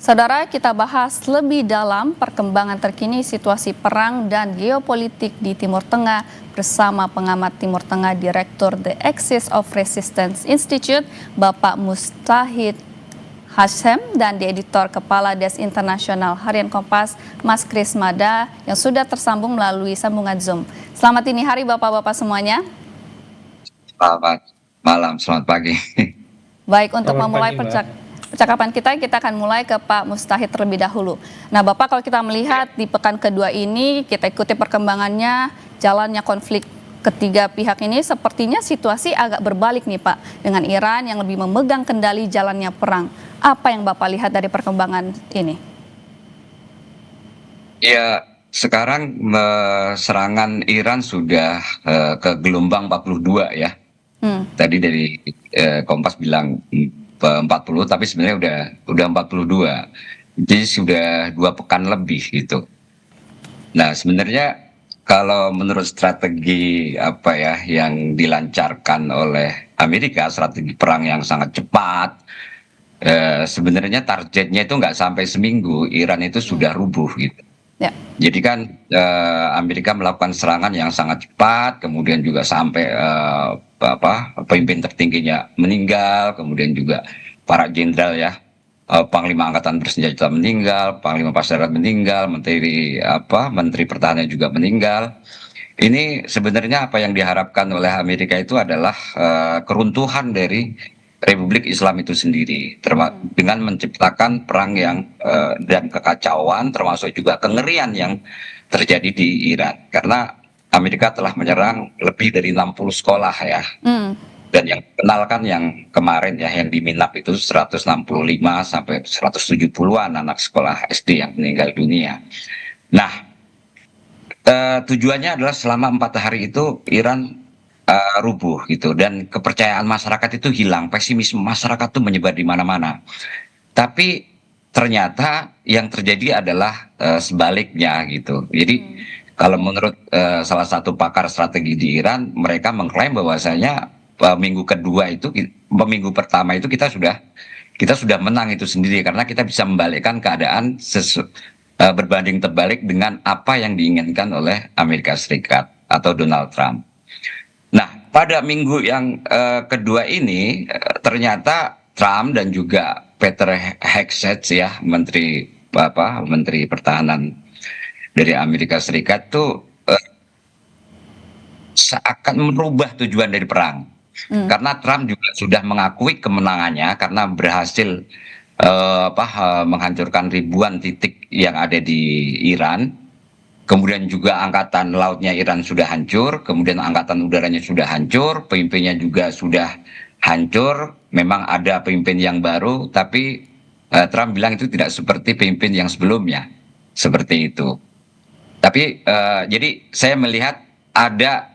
Saudara, kita bahas lebih dalam perkembangan terkini situasi perang dan geopolitik di Timur Tengah bersama pengamat Timur Tengah Direktur The Axis of Resistance Institute, Bapak Mustahid Hasyem, dan di editor Kepala Des Internasional Harian Kompas, Mas Kris Mada, yang sudah tersambung melalui sambungan Zoom. Selamat dini hari Bapak-Bapak semuanya. Selamat malam, selamat pagi. Baik, untuk Selamat memulai pagi, percakapan kita akan mulai ke Pak Mustahid terlebih dahulu. Nah, Bapak, kalau kita melihat di pekan kedua ini, kita ikuti perkembangannya, jalannya konflik ketiga pihak ini, sepertinya situasi agak berbalik nih Pak, dengan Iran yang lebih memegang kendali jalannya perang. Apa yang Bapak lihat dari perkembangan ini? Ya, sekarang serangan Iran sudah ke gelombang 42 ya. Tadi dari Kompas bilang 40, tapi sebenarnya udah 42. Jadi sudah 2 pekan lebih gitu. Nah, sebenarnya kalau menurut strategi apa ya yang dilancarkan oleh Amerika, strategi perang yang sangat cepat, sebenarnya targetnya itu nggak sampai seminggu Iran itu sudah rubuh gitu. Ya. Jadi kan Amerika melakukan serangan yang sangat cepat, kemudian juga sampai pemimpin tertingginya meninggal, kemudian juga para jenderal ya, Panglima Angkatan Bersenjata meninggal, Panglima Pasdaran meninggal, Menteri Pertahanan juga meninggal. Ini sebenarnya apa yang diharapkan oleh Amerika itu adalah keruntuhan dari Republik Islam itu sendiri, dengan menciptakan perang yang dan kekacauan, termasuk juga kengerian yang terjadi di Iran. Karena Amerika telah menyerang lebih dari 60 sekolah ya. Dan yang kenalkan yang kemarin ya, yang di Minap itu 165 sampai 170-an anak sekolah SD yang meninggal dunia. Nah, tujuannya adalah selama 4 hari itu Iran rubuh gitu, dan kepercayaan masyarakat itu hilang, pesimisme masyarakat itu menyebar di mana-mana. Tapi ternyata yang terjadi adalah sebaliknya gitu. Jadi kalau menurut salah satu pakar strategi di Iran, mereka mengklaim bahwasanya minggu pertama itu kita sudah menang itu sendiri, karena kita bisa membalikkan keadaan berbanding terbalik dengan apa yang diinginkan oleh Amerika Serikat atau Donald Trump. Nah, pada minggu yang kedua ini ternyata Trump dan juga Peter Hegseth ya, Menteri Pertahanan dari Amerika Serikat tuh seakan merubah tujuan dari perang. Karena Trump juga sudah mengakui kemenangannya karena berhasil menghancurkan ribuan titik yang ada di Iran. Kemudian juga angkatan lautnya Iran sudah hancur, kemudian angkatan udaranya sudah hancur, pemimpinnya juga sudah hancur. Memang ada pemimpin yang baru, tapi Trump bilang itu tidak seperti pemimpin yang sebelumnya, seperti itu. Tapi jadi saya melihat ada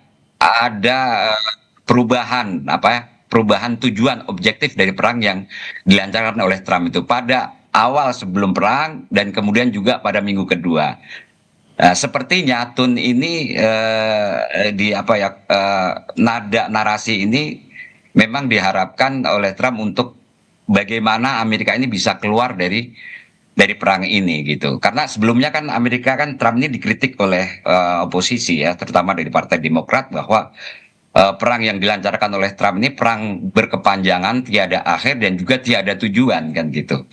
perubahan tujuan objektif dari perang yang dilancarkan oleh Trump itu pada awal sebelum perang dan kemudian juga pada minggu kedua. Sepertinya tone ini nada narasi ini memang diharapkan oleh Trump untuk bagaimana Amerika ini bisa keluar dari perang ini gitu. Karena sebelumnya kan Trump ini dikritik oleh oposisi ya, terutama dari Partai Demokrat, bahwa perang yang dilancarkan oleh Trump ini perang berkepanjangan, tiada akhir dan juga tiada tujuan kan gitu.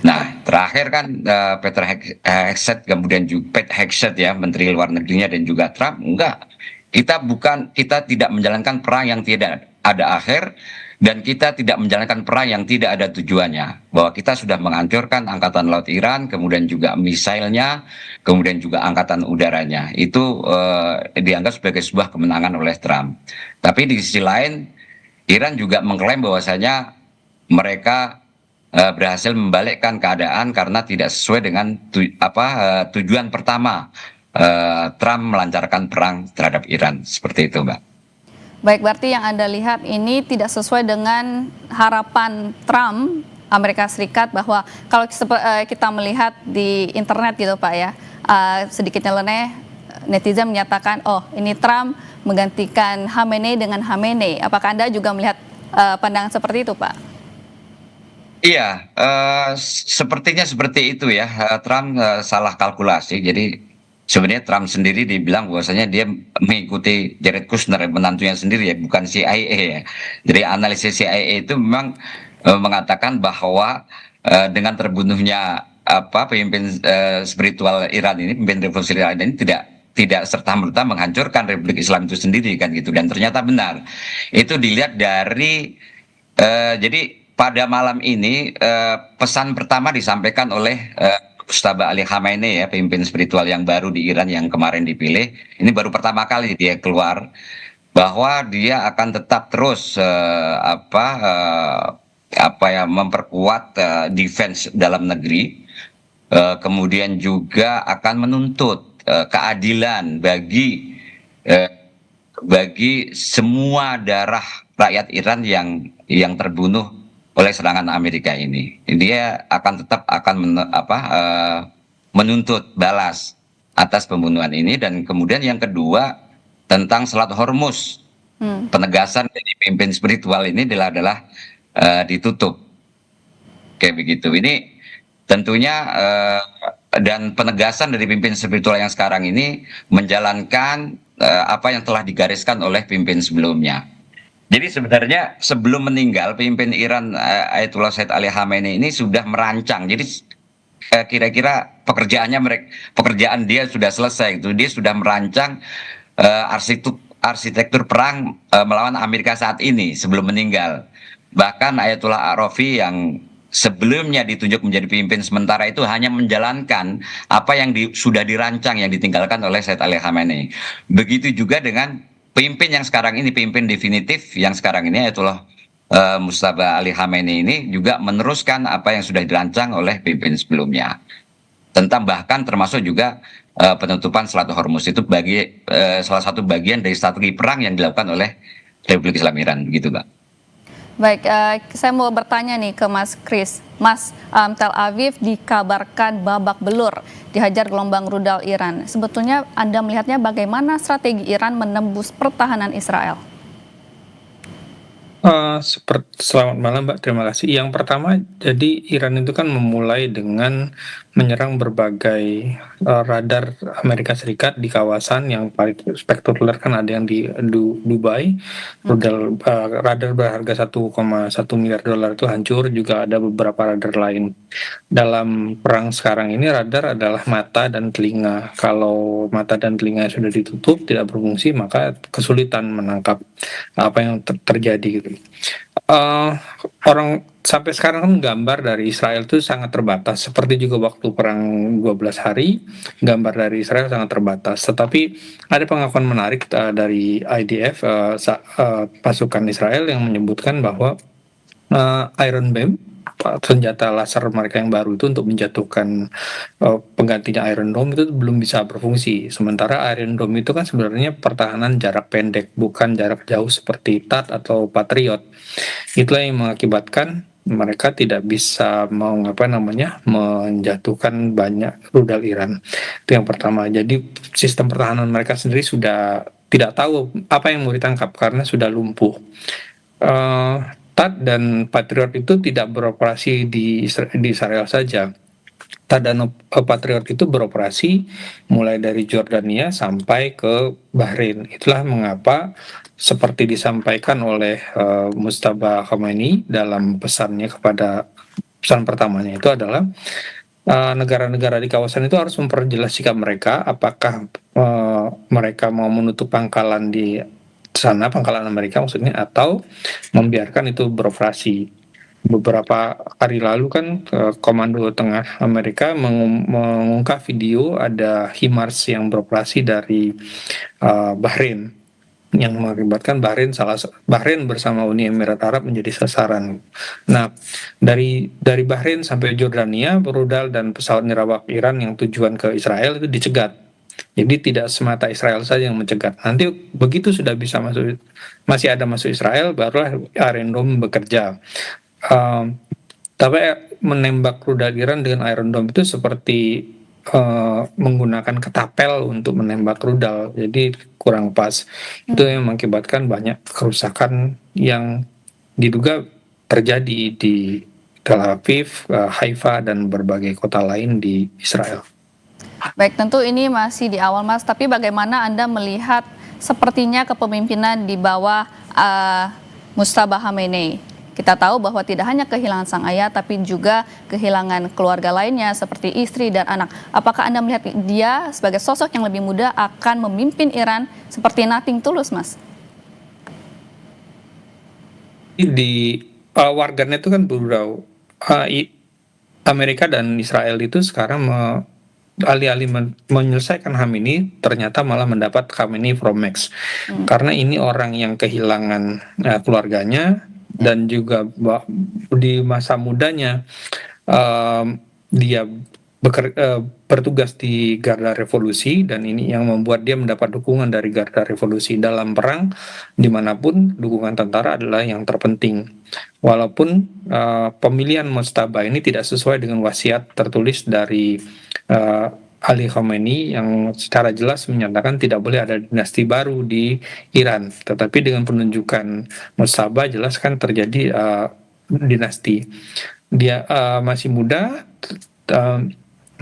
Nah, terakhir kan Peter Hegseth, kemudian juga Pete Hegseth ya, Menteri Luar Negerinya, dan juga Trump, enggak, kita tidak menjalankan perang yang tidak ada akhir, dan kita tidak menjalankan perang yang tidak ada tujuannya. Bahwa kita sudah menghancurkan angkatan laut Iran, kemudian juga misailnya, kemudian juga angkatan udaranya. Itu dianggap sebagai sebuah kemenangan oleh Trump. Tapi di sisi lain, Iran juga mengklaim bahwasanya mereka berhasil membalikkan keadaan karena tidak sesuai dengan tujuan pertama Trump melancarkan perang terhadap Iran. Seperti itu, Mbak. Baik, berarti yang Anda lihat ini tidak sesuai dengan harapan Trump, Amerika Serikat, bahwa kalau kita melihat di internet gitu Pak ya, sedikit nyeleneh, netizen menyatakan, oh ini Trump menggantikan Khamenei dengan Khamenei. Apakah Anda juga melihat pandangan seperti itu Pak? Iya, sepertinya seperti itu ya. Trump salah kalkulasi. Jadi sebenarnya Trump sendiri dibilang bahwasanya dia mengikuti Jared Kushner, menantunya sendiri ya, bukan CIA ya. Jadi analisis CIA itu memang mengatakan bahwa dengan terbunuhnya pemimpin spiritual Iran ini, pemimpin revolusi Iran ini tidak tidak serta-merta menghancurkan Republik Islam itu sendiri kan gitu, dan ternyata benar. Itu dilihat dari jadi pada malam ini pesan pertama disampaikan oleh Mujtaba Ali Khamenei ya, pemimpin spiritual yang baru di Iran yang kemarin dipilih. Ini baru pertama kali dia keluar bahwa dia akan tetap terus memperkuat defense dalam negeri. Kemudian juga akan menuntut keadilan eh, bagi semua darah rakyat Iran yang terbunuh oleh serangan Amerika ini. Dia akan tetap akan menuntut balas atas pembunuhan ini. Dan kemudian yang kedua tentang Selat Hormuz, Hmm. penegasan dari pemimpin spiritual ini adalah ditutup kayak begitu. Ini tentunya dan penegasan dari pimpin spiritual yang sekarang ini menjalankan apa yang telah digariskan oleh pimpin sebelumnya. Jadi sebenarnya sebelum meninggal, pimpin Iran Ayatollah Said Ali Khamenei ini sudah merancang. Jadi kira-kira pekerjaan dia sudah selesai. Itu dia sudah merancang arsitektur perang melawan Amerika saat ini sebelum meninggal. Bahkan Ayatollah Arafi yang sebelumnya ditunjuk menjadi pemimpin sementara itu hanya menjalankan apa yang sudah dirancang yang ditinggalkan oleh Said Ali Khamenei. Begitu juga dengan pemimpin yang sekarang ini, pemimpin definitif yang sekarang ini, Ayatollah Mujtaba Ali Khamenei ini juga meneruskan apa yang sudah dirancang oleh pemimpin sebelumnya. Tentang bahkan termasuk juga penutupan Selat Hormuz itu salah satu bagian dari strategi perang yang dilakukan oleh Republik Islam Iran, begitu, Mbak. Baik, saya mau bertanya nih ke Mas Kris. Mas, Tel Aviv dikabarkan babak belur dihajar gelombang rudal Iran. Sebetulnya Anda melihatnya bagaimana strategi Iran menembus pertahanan Israel? Selamat malam, Mbak. Terima kasih. Yang pertama, jadi Iran itu kan memulai dengan menyerang berbagai radar Amerika Serikat di kawasan yang paling spektakuler, kan ada yang di Dubai. Radar berharga 1,1 miliar dolar itu hancur, juga ada beberapa radar lain. Dalam perang sekarang ini radar adalah mata dan telinga. Kalau mata dan telinga sudah ditutup, tidak berfungsi, maka kesulitan menangkap apa yang terjadi gitu. Orang sampai sekarang kan gambar dari Israel itu sangat terbatas, seperti juga waktu perang 12 hari, gambar dari Israel sangat terbatas. Tetapi ada pengakuan menarik dari IDF, pasukan Israel, yang menyebutkan bahwa Iron Dome, senjata laser mereka yang baru itu untuk menjatuhkan penggantinya Iron Dome, itu belum bisa berfungsi. Sementara Iron Dome itu kan sebenarnya pertahanan jarak pendek, bukan jarak jauh seperti THAAD atau Patriot. Itulah yang mengakibatkan mereka tidak bisa menjatuhkan banyak rudal Iran. Itu yang pertama. Jadi sistem pertahanan mereka sendiri sudah tidak tahu apa yang mau ditangkap karena sudah lumpuh. THAAD dan Patriot itu tidak beroperasi di Israel saja. THAAD dan Patriot itu beroperasi mulai dari Jordania sampai ke Bahrain. Itulah mengapa, seperti disampaikan oleh Mujtaba Khamenei dalam pesannya pesan pertamanya itu adalah negara-negara di kawasan itu harus memperjelas sikap mereka, apakah mereka mau menutup pangkalan di sana, pangkalan Amerika maksudnya, atau membiarkan itu beroperasi. Beberapa hari lalu kan Komando Tengah Amerika mengungkap video ada HIMARS yang beroperasi dari Bahrain, yang mengakibatkan Bahrain bersama Uni Emirat Arab menjadi sasaran. Nah, dari Bahrain sampai Jordania, rudal dan pesawat nirawak Iran yang tujuan ke Israel itu dicegat. Jadi tidak semata Israel saja yang mencegat. Nanti begitu sudah bisa masih ada masuk Israel, barulah Iron Dome bekerja. Tapi menembak rudal Iran dengan Iron Dome itu seperti menggunakan ketapel untuk menembak rudal, jadi kurang pas. Itu yang mengakibatkan banyak kerusakan yang diduga terjadi di Tel Aviv, Haifa, dan berbagai kota lain di Israel. Baik, tentu ini masih di awal Mas, tapi bagaimana Anda melihat sepertinya kepemimpinan di bawah Mujtaba Khamenei? Kita tahu bahwa tidak hanya kehilangan sang ayah, tapi juga kehilangan keluarga lainnya seperti istri dan anak. Apakah Anda melihat dia sebagai sosok yang lebih muda akan memimpin Iran seperti nothing tulus, Mas? Di warganet itu kan beberapa Amerika dan Israel itu sekarang alih-alih menyelesaikan Khamenei ternyata malah mendapat Khamenei from Max, karena ini orang yang kehilangan keluarganya dan juga di masa mudanya dia bertugas di Garda Revolusi, dan ini yang membuat dia mendapat dukungan dari Garda Revolusi dalam perang dimanapun. Dukungan tentara adalah yang terpenting, walaupun pemilihan Mujtaba ini tidak sesuai dengan wasiat tertulis dari Ali Khamenei yang secara jelas menyatakan tidak boleh ada dinasti baru di Iran, tetapi dengan penunjukan Mujtaba jelas kan terjadi dinasti. Dia masih muda,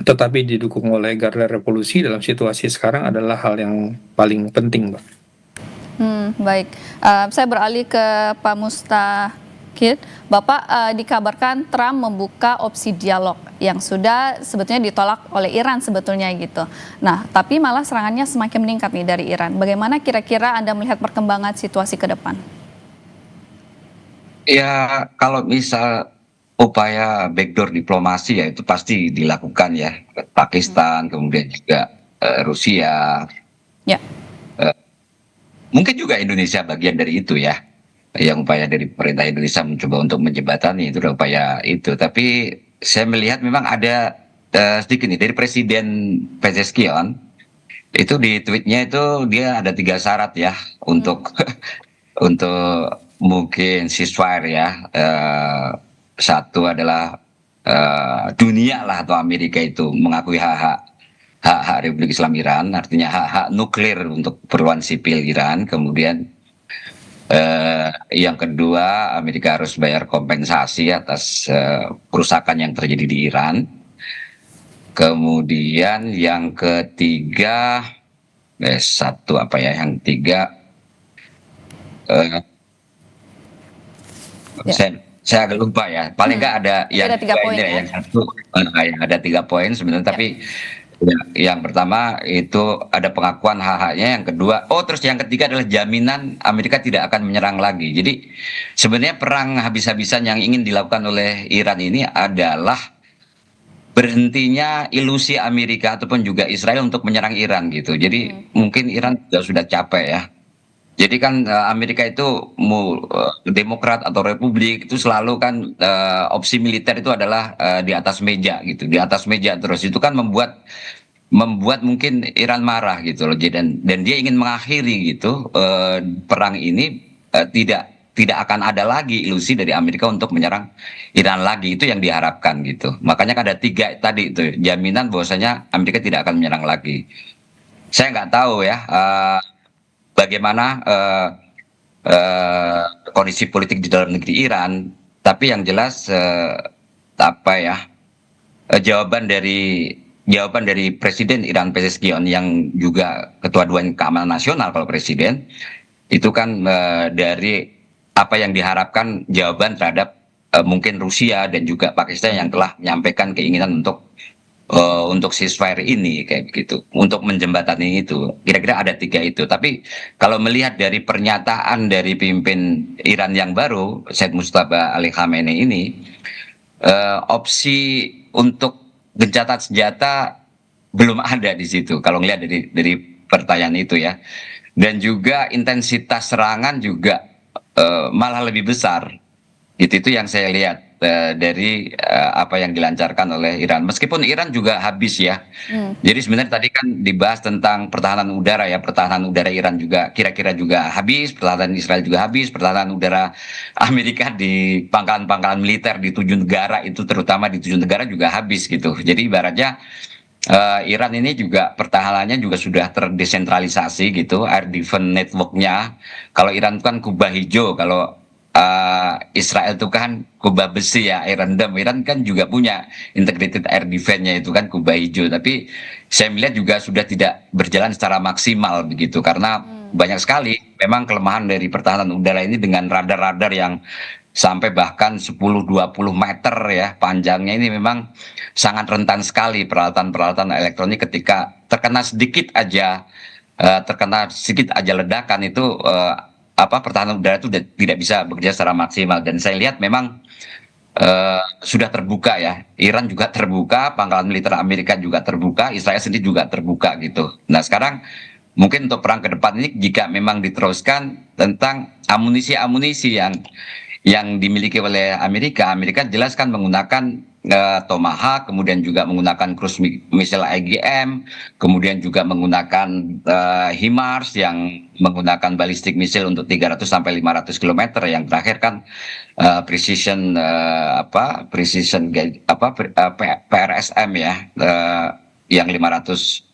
tetapi didukung oleh Garda Revolusi dalam situasi sekarang adalah hal yang paling penting, Mbak. Baik, saya beralih ke Pak Mustaqil. Bapak, dikabarkan Trump membuka opsi dialog yang sudah sebetulnya ditolak oleh Iran sebetulnya gitu. Nah, tapi malah serangannya semakin meningkat nih dari Iran. Bagaimana kira-kira Anda melihat perkembangan situasi ke depan? Ya, kalau misal upaya backdoor diplomasi ya itu pasti dilakukan ya. Pakistan, kemudian juga Rusia. Ya. Mungkin juga Indonesia bagian dari itu ya. Yang upaya dari pemerintah Indonesia mencoba untuk menjembatani itu adalah upaya itu. Tapi saya melihat memang ada sedikit nih dari Presiden Pezeshkian itu di tweetnya itu dia ada 3 syarat ya untuk untuk mungkin ceasefire ya. Satu adalah dunia lah atau Amerika itu mengakui hak Republik Islam Iran, artinya hak nuklir untuk keperluan sipil Iran. Kemudian yang kedua, Amerika harus bayar kompensasi atas kerusakan yang terjadi di Iran. Kemudian yang ketiga, yang tiga, saya agak lupa ya. Paling nggak ada yang ada 3 poin ya? Yang satu, yang ada 3 poin sebenarnya. Tapi yang pertama itu ada pengakuan hak-haknya, yang kedua, terus yang ketiga adalah jaminan Amerika tidak akan menyerang lagi. Jadi sebenarnya perang habis-habisan yang ingin dilakukan oleh Iran ini adalah berhentinya ilusi Amerika ataupun juga Israel untuk menyerang Iran gitu. Jadi mungkin Iran juga sudah capek ya. Jadi kan Amerika itu Demokrat atau Republik itu selalu kan opsi militer itu adalah di atas meja gitu, di atas meja terus. Itu kan membuat mungkin Iran marah gitu loh. Dan dia ingin mengakhiri gitu perang ini, tidak akan ada lagi ilusi dari Amerika untuk menyerang Iran lagi. Itu yang diharapkan gitu. Makanya kan ada 3 tadi itu jaminan bahwasanya Amerika tidak akan menyerang lagi. Saya nggak tahu ya. Bagaimana kondisi politik di dalam negeri Iran, tapi yang jelas jawaban dari Presiden Iran Pezeshkian yang juga Ketua Dewan Keamanan Nasional kalau Presiden itu kan dari apa yang diharapkan jawaban terhadap mungkin Rusia dan juga Pakistan yang telah menyampaikan keinginan untuk ceasefire ini kayak begitu, untuk menjembatani itu. Kira-kira ada 3 itu. Tapi kalau melihat dari pernyataan dari pemimpin Iran yang baru, Said Mujtaba Ali Khamenei ini, opsi untuk gencatan senjata belum ada di situ. Kalau melihat dari pertanyaan itu ya, dan juga intensitas serangan juga malah lebih besar. Itu yang saya lihat dari apa yang dilancarkan oleh Iran. Meskipun Iran juga habis ya. Jadi sebenarnya tadi kan dibahas tentang pertahanan udara ya. Pertahanan udara Iran juga kira-kira juga habis. Pertahanan Israel juga habis. Pertahanan udara Amerika di pangkalan-pangkalan militer di 7 negara itu, terutama di 7 negara juga habis gitu. Jadi ibaratnya Iran ini juga pertahanannya juga sudah terdesentralisasi gitu. Air defense networknya. Kalau Iran kan kubah hijau. Kalau Israel itu kan kubah besi ya, Iron Dome. Iran kan juga punya integrated air defense-nya itu kan kubah hijau. Tapi saya melihat juga sudah tidak berjalan secara maksimal begitu karena banyak sekali memang kelemahan dari pertahanan udara ini dengan radar-radar yang sampai bahkan 10-20 meter ya panjangnya ini memang sangat rentan sekali peralatan-peralatan elektronik ketika terkena sedikit aja ledakan itu pertahanan udara itu tidak bisa bekerja secara maksimal dan saya lihat memang sudah terbuka ya. Iran juga terbuka, pangkalan militer Amerika juga terbuka, Israel sendiri juga terbuka gitu. Nah sekarang mungkin untuk perang ke depan ini jika memang diteruskan tentang amunisi-amunisi yang dimiliki oleh Amerika, Amerika jelas kan menggunakan Tomahawk, kemudian juga menggunakan cruise missile IGM, kemudian juga menggunakan HIMARS yang menggunakan ballistic missile untuk 300 sampai 500 km. Yang terakhir kan PRSM ya, yang 500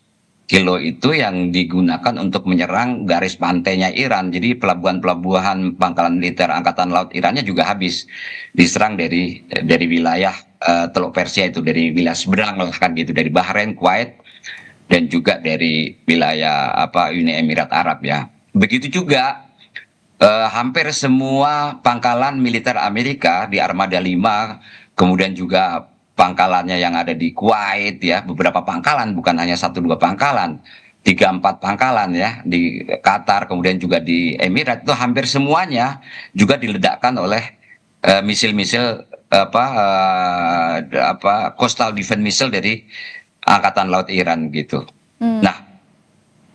kilo itu yang digunakan untuk menyerang garis pantainya Iran. Jadi pelabuhan-pelabuhan pangkalan militer Angkatan Laut Irannya juga habis diserang dari wilayah Teluk Persia itu, dari wilayah seberang lah kan gitu, dari Bahrain, Kuwait, dan juga dari wilayah Uni Emirat Arab ya. Begitu juga hampir semua pangkalan militer Amerika di Armada 5, kemudian juga pangkalannya yang ada di Kuwait ya, beberapa pangkalan, bukan hanya 1-2 pangkalan, 3-4 pangkalan ya, di Qatar, kemudian juga di Emirat, itu hampir semuanya juga diledakkan oleh misil-misil coastal defense missile dari Angkatan Laut Iran gitu. Nah,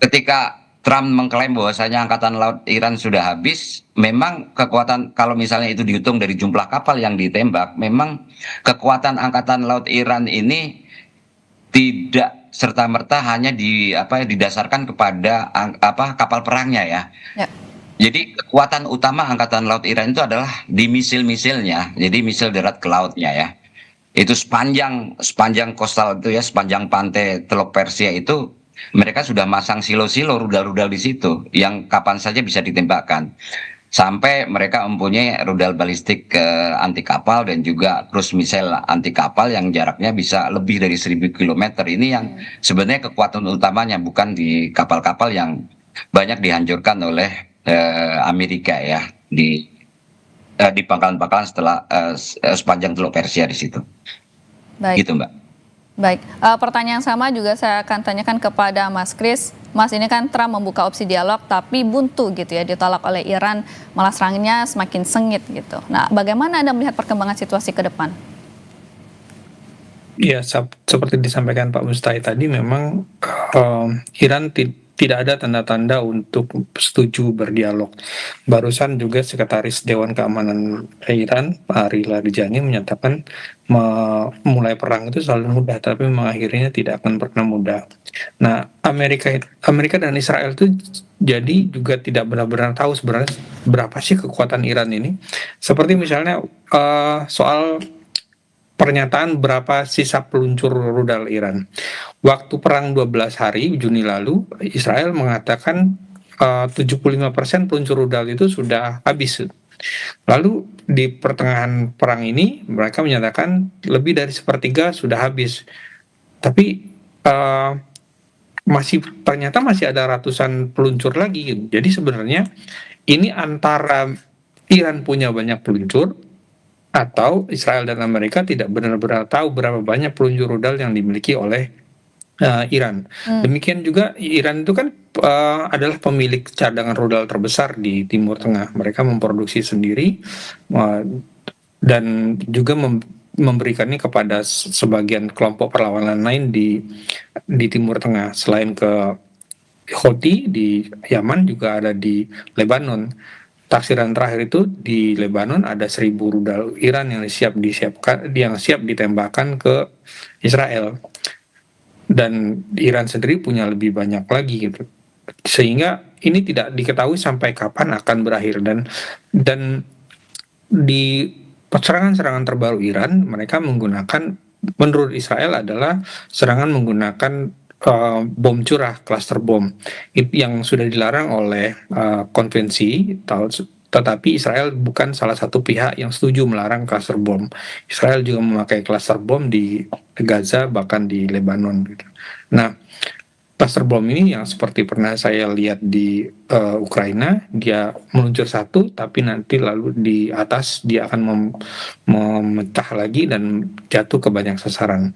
ketika Trump mengklaim bahwasanya Angkatan Laut Iran sudah habis, memang kekuatan, kalau misalnya itu dihitung dari jumlah kapal yang ditembak, memang kekuatan Angkatan Laut Iran ini tidak serta-merta hanya didasarkan kepada kapal perangnya ya. Jadi kekuatan utama Angkatan Laut Iran itu adalah di misil-misilnya, jadi misil darat ke lautnya ya. Itu sepanjang coastal itu ya, sepanjang pantai Teluk Persia itu mereka sudah masang silo-silo, rudal-rudal di situ yang kapan saja bisa ditembakkan. Sampai mereka mempunyai rudal balistik anti kapal dan juga cruise missile anti kapal yang jaraknya bisa lebih dari 1.000 km. Ini yang sebenarnya kekuatan utamanya, bukan di kapal-kapal yang banyak dihancurkan oleh Amerika ya di pangkalan-pangkalan sepanjang Teluk Persia di situ. Baik. Gitu, Mbak. Baik, pertanyaan sama juga saya akan tanyakan kepada Mas Kris. Mas, ini kan Trump membuka opsi dialog tapi buntu gitu ya, ditolak oleh Iran, malah serangannya semakin sengit gitu. Nah, bagaimana Anda melihat perkembangan situasi ke depan? Ya, seperti disampaikan Pak Mustai tadi, memang Iran tidak ada tanda-tanda untuk setuju berdialog. Barusan juga Sekretaris Dewan Keamanan Iran, Pak Ari Larijani, menyatakan memulai perang itu selalu mudah, tapi mengakhirinya tidak akan pernah mudah. Nah, Amerika dan Israel itu jadi juga tidak benar-benar tahu sebenarnya berapa sih kekuatan Iran ini. Seperti misalnya soal pernyataan berapa sisa peluncur rudal Iran. Waktu perang 12 hari Juni lalu, Israel mengatakan 75% peluncur rudal itu sudah habis. Lalu di pertengahan perang ini mereka menyatakan lebih dari sepertiga sudah habis. Tapi ternyata masih ada ratusan peluncur lagi gitu. Jadi sebenarnya ini antara Iran punya banyak peluncur atau Israel dan Amerika tidak benar-benar tahu berapa banyak peluncur rudal yang dimiliki oleh Iran. Demikian juga Iran itu kan adalah pemilik cadangan rudal terbesar di Timur Tengah. Mereka memproduksi sendiri dan juga memberikannya kepada sebagian kelompok perlawanan lain di Timur Tengah. Selain ke Houthi di Yaman, juga ada di Lebanon. Taksiran terakhir itu di Lebanon ada 1.000 rudal Iran yang siap ditembakkan ke Israel, dan Iran sendiri punya lebih banyak lagi gitu, sehingga ini tidak diketahui sampai kapan akan berakhir. Dan di serangan-serangan terbaru Iran, mereka menggunakan, menurut Israel adalah serangan menggunakan bom curah, cluster bom, yang sudah dilarang oleh konvensi tetapi Israel bukan salah satu pihak yang setuju melarang cluster bom. Israel juga memakai cluster bom di Gaza, bahkan di Lebanon gitu. Nah, cluster bom ini yang seperti pernah saya lihat di Ukraina, dia meluncur satu, tapi nanti lalu di atas dia akan memecah lagi dan jatuh ke banyak sasaran.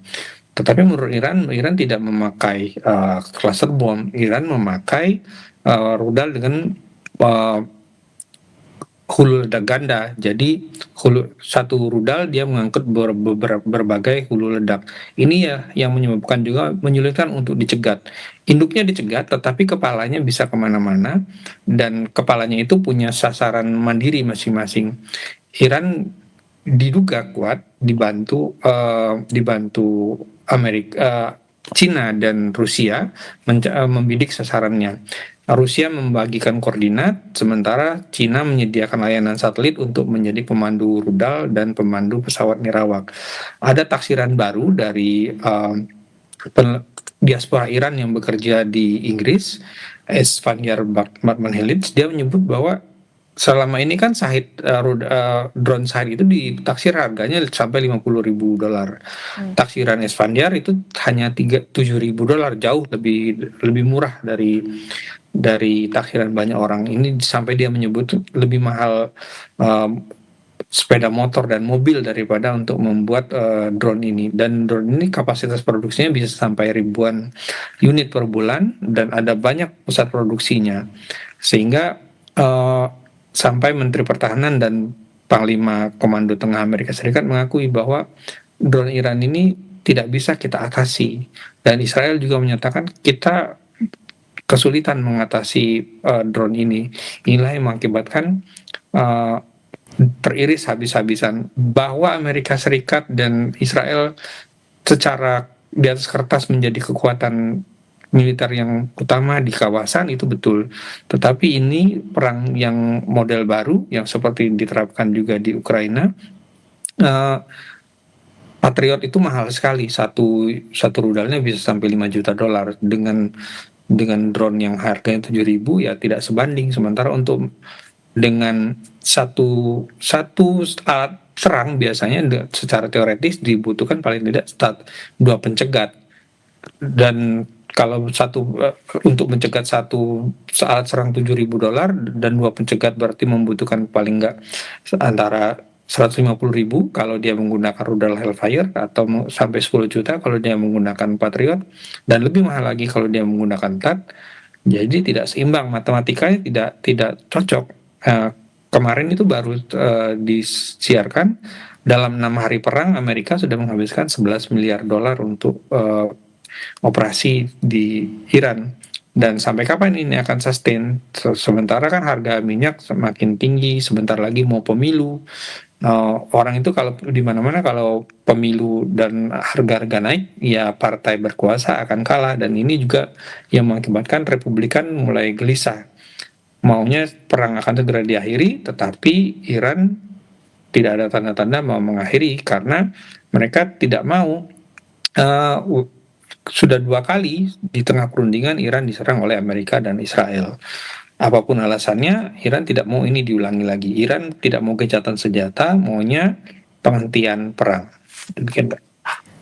Tetapi menurut Iran, Iran tidak memakai cluster bom. Iran memakai rudal dengan uh, hulu ledak ganda. Jadi satu rudal dia mengangkut berbagai hulu ledak. Ini ya yang menyebabkan juga menyulitkan untuk dicegat. Induknya dicegat, tetapi kepalanya bisa kemana-mana dan kepalanya itu punya sasaran mandiri masing-masing. Iran diduga kuat dibantu Amerika, Cina dan Rusia membidik sasarannya. Rusia membagikan koordinat, sementara Cina menyediakan layanan satelit untuk menjadi pemandu rudal dan pemandu pesawat nirawak. Ada taksiran baru dari diaspora Iran yang bekerja di Inggris, Esfandiar Batmanhelic, dia menyebut bahwa selama ini kan drone Shahid itu ditaksir harganya sampai $50.000. Taksiran Esfandiar itu hanya $7.000, jauh lebih murah dari taksiran banyak orang. Ini sampai dia menyebut lebih mahal sepeda motor dan mobil daripada untuk membuat drone ini. Dan drone ini kapasitas produksinya bisa sampai ribuan unit per bulan dan ada banyak pusat produksinya. Sehingga sampai Menteri Pertahanan dan Panglima Komando Tengah Amerika Serikat mengakui bahwa drone Iran ini tidak bisa kita atasi. Dan Israel juga menyatakan kita kesulitan mengatasi drone ini. Inilah yang mengakibatkan teriris habis-habisan bahwa Amerika Serikat dan Israel secara di atas kertas menjadi kekuatan militer yang utama di kawasan, itu betul. Tetapi ini perang yang model baru yang seperti diterapkan juga di Ukraina. Patriot itu mahal sekali, satu rudalnya bisa sampai $5 juta. Dengan drone yang harganya 7.000 ya tidak sebanding. Sementara untuk dengan satu alat serang biasanya secara teoretis dibutuhkan paling tidak 2 pencegat. Dan kalau untuk mencegat satu alat serang $7.000 dan 2 pencegat berarti membutuhkan paling enggak antara 150.000 kalau dia menggunakan rudal Hellfire, atau sampai 10 juta kalau dia menggunakan Patriot, dan lebih mahal lagi kalau dia menggunakan THAAD. Jadi tidak seimbang, matematikanya tidak cocok. Kemarin itu baru disiarkan dalam 6 hari perang Amerika sudah menghabiskan $11 miliar untuk operasi di Iran. Dan sampai kapan ini akan sustain? Sementara kan harga minyak semakin tinggi, sebentar lagi mau pemilu. Orang itu kalau di mana-mana kalau pemilu dan harga-harga naik, ya partai berkuasa akan kalah. Dan ini juga yang mengakibatkan Republikan mulai gelisah. Maunya perang akan segera diakhiri, tetapi Iran tidak ada tanda-tanda mau mengakhiri karena mereka tidak mau. Sudah 2 kali di tengah perundingan Iran diserang oleh Amerika dan Israel. Apapun alasannya, Iran tidak mau ini diulangi lagi. Iran tidak mau gencatan senjata, maunya penghentian perang. Demikian, Mbak.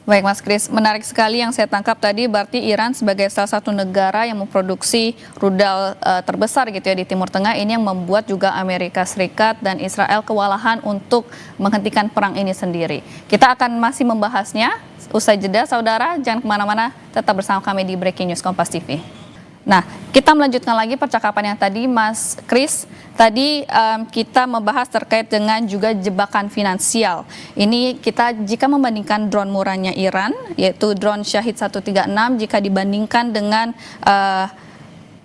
Baik Mas Kris, menarik sekali yang saya tangkap tadi, berarti Iran sebagai salah satu negara yang memproduksi rudal terbesar gitu ya di Timur Tengah, ini yang membuat juga Amerika Serikat dan Israel kewalahan untuk menghentikan perang ini sendiri. Kita akan masih membahasnya usai jeda, saudara, jangan kemana-mana, tetap bersama kami di Breaking News Kompas TV. Nah, kita melanjutkan lagi percakapan yang tadi, Mas Kris. Tadi kita membahas terkait dengan juga jebakan finansial. Ini kita jika membandingkan drone murahnya Iran, yaitu drone Shahid 136, jika dibandingkan dengan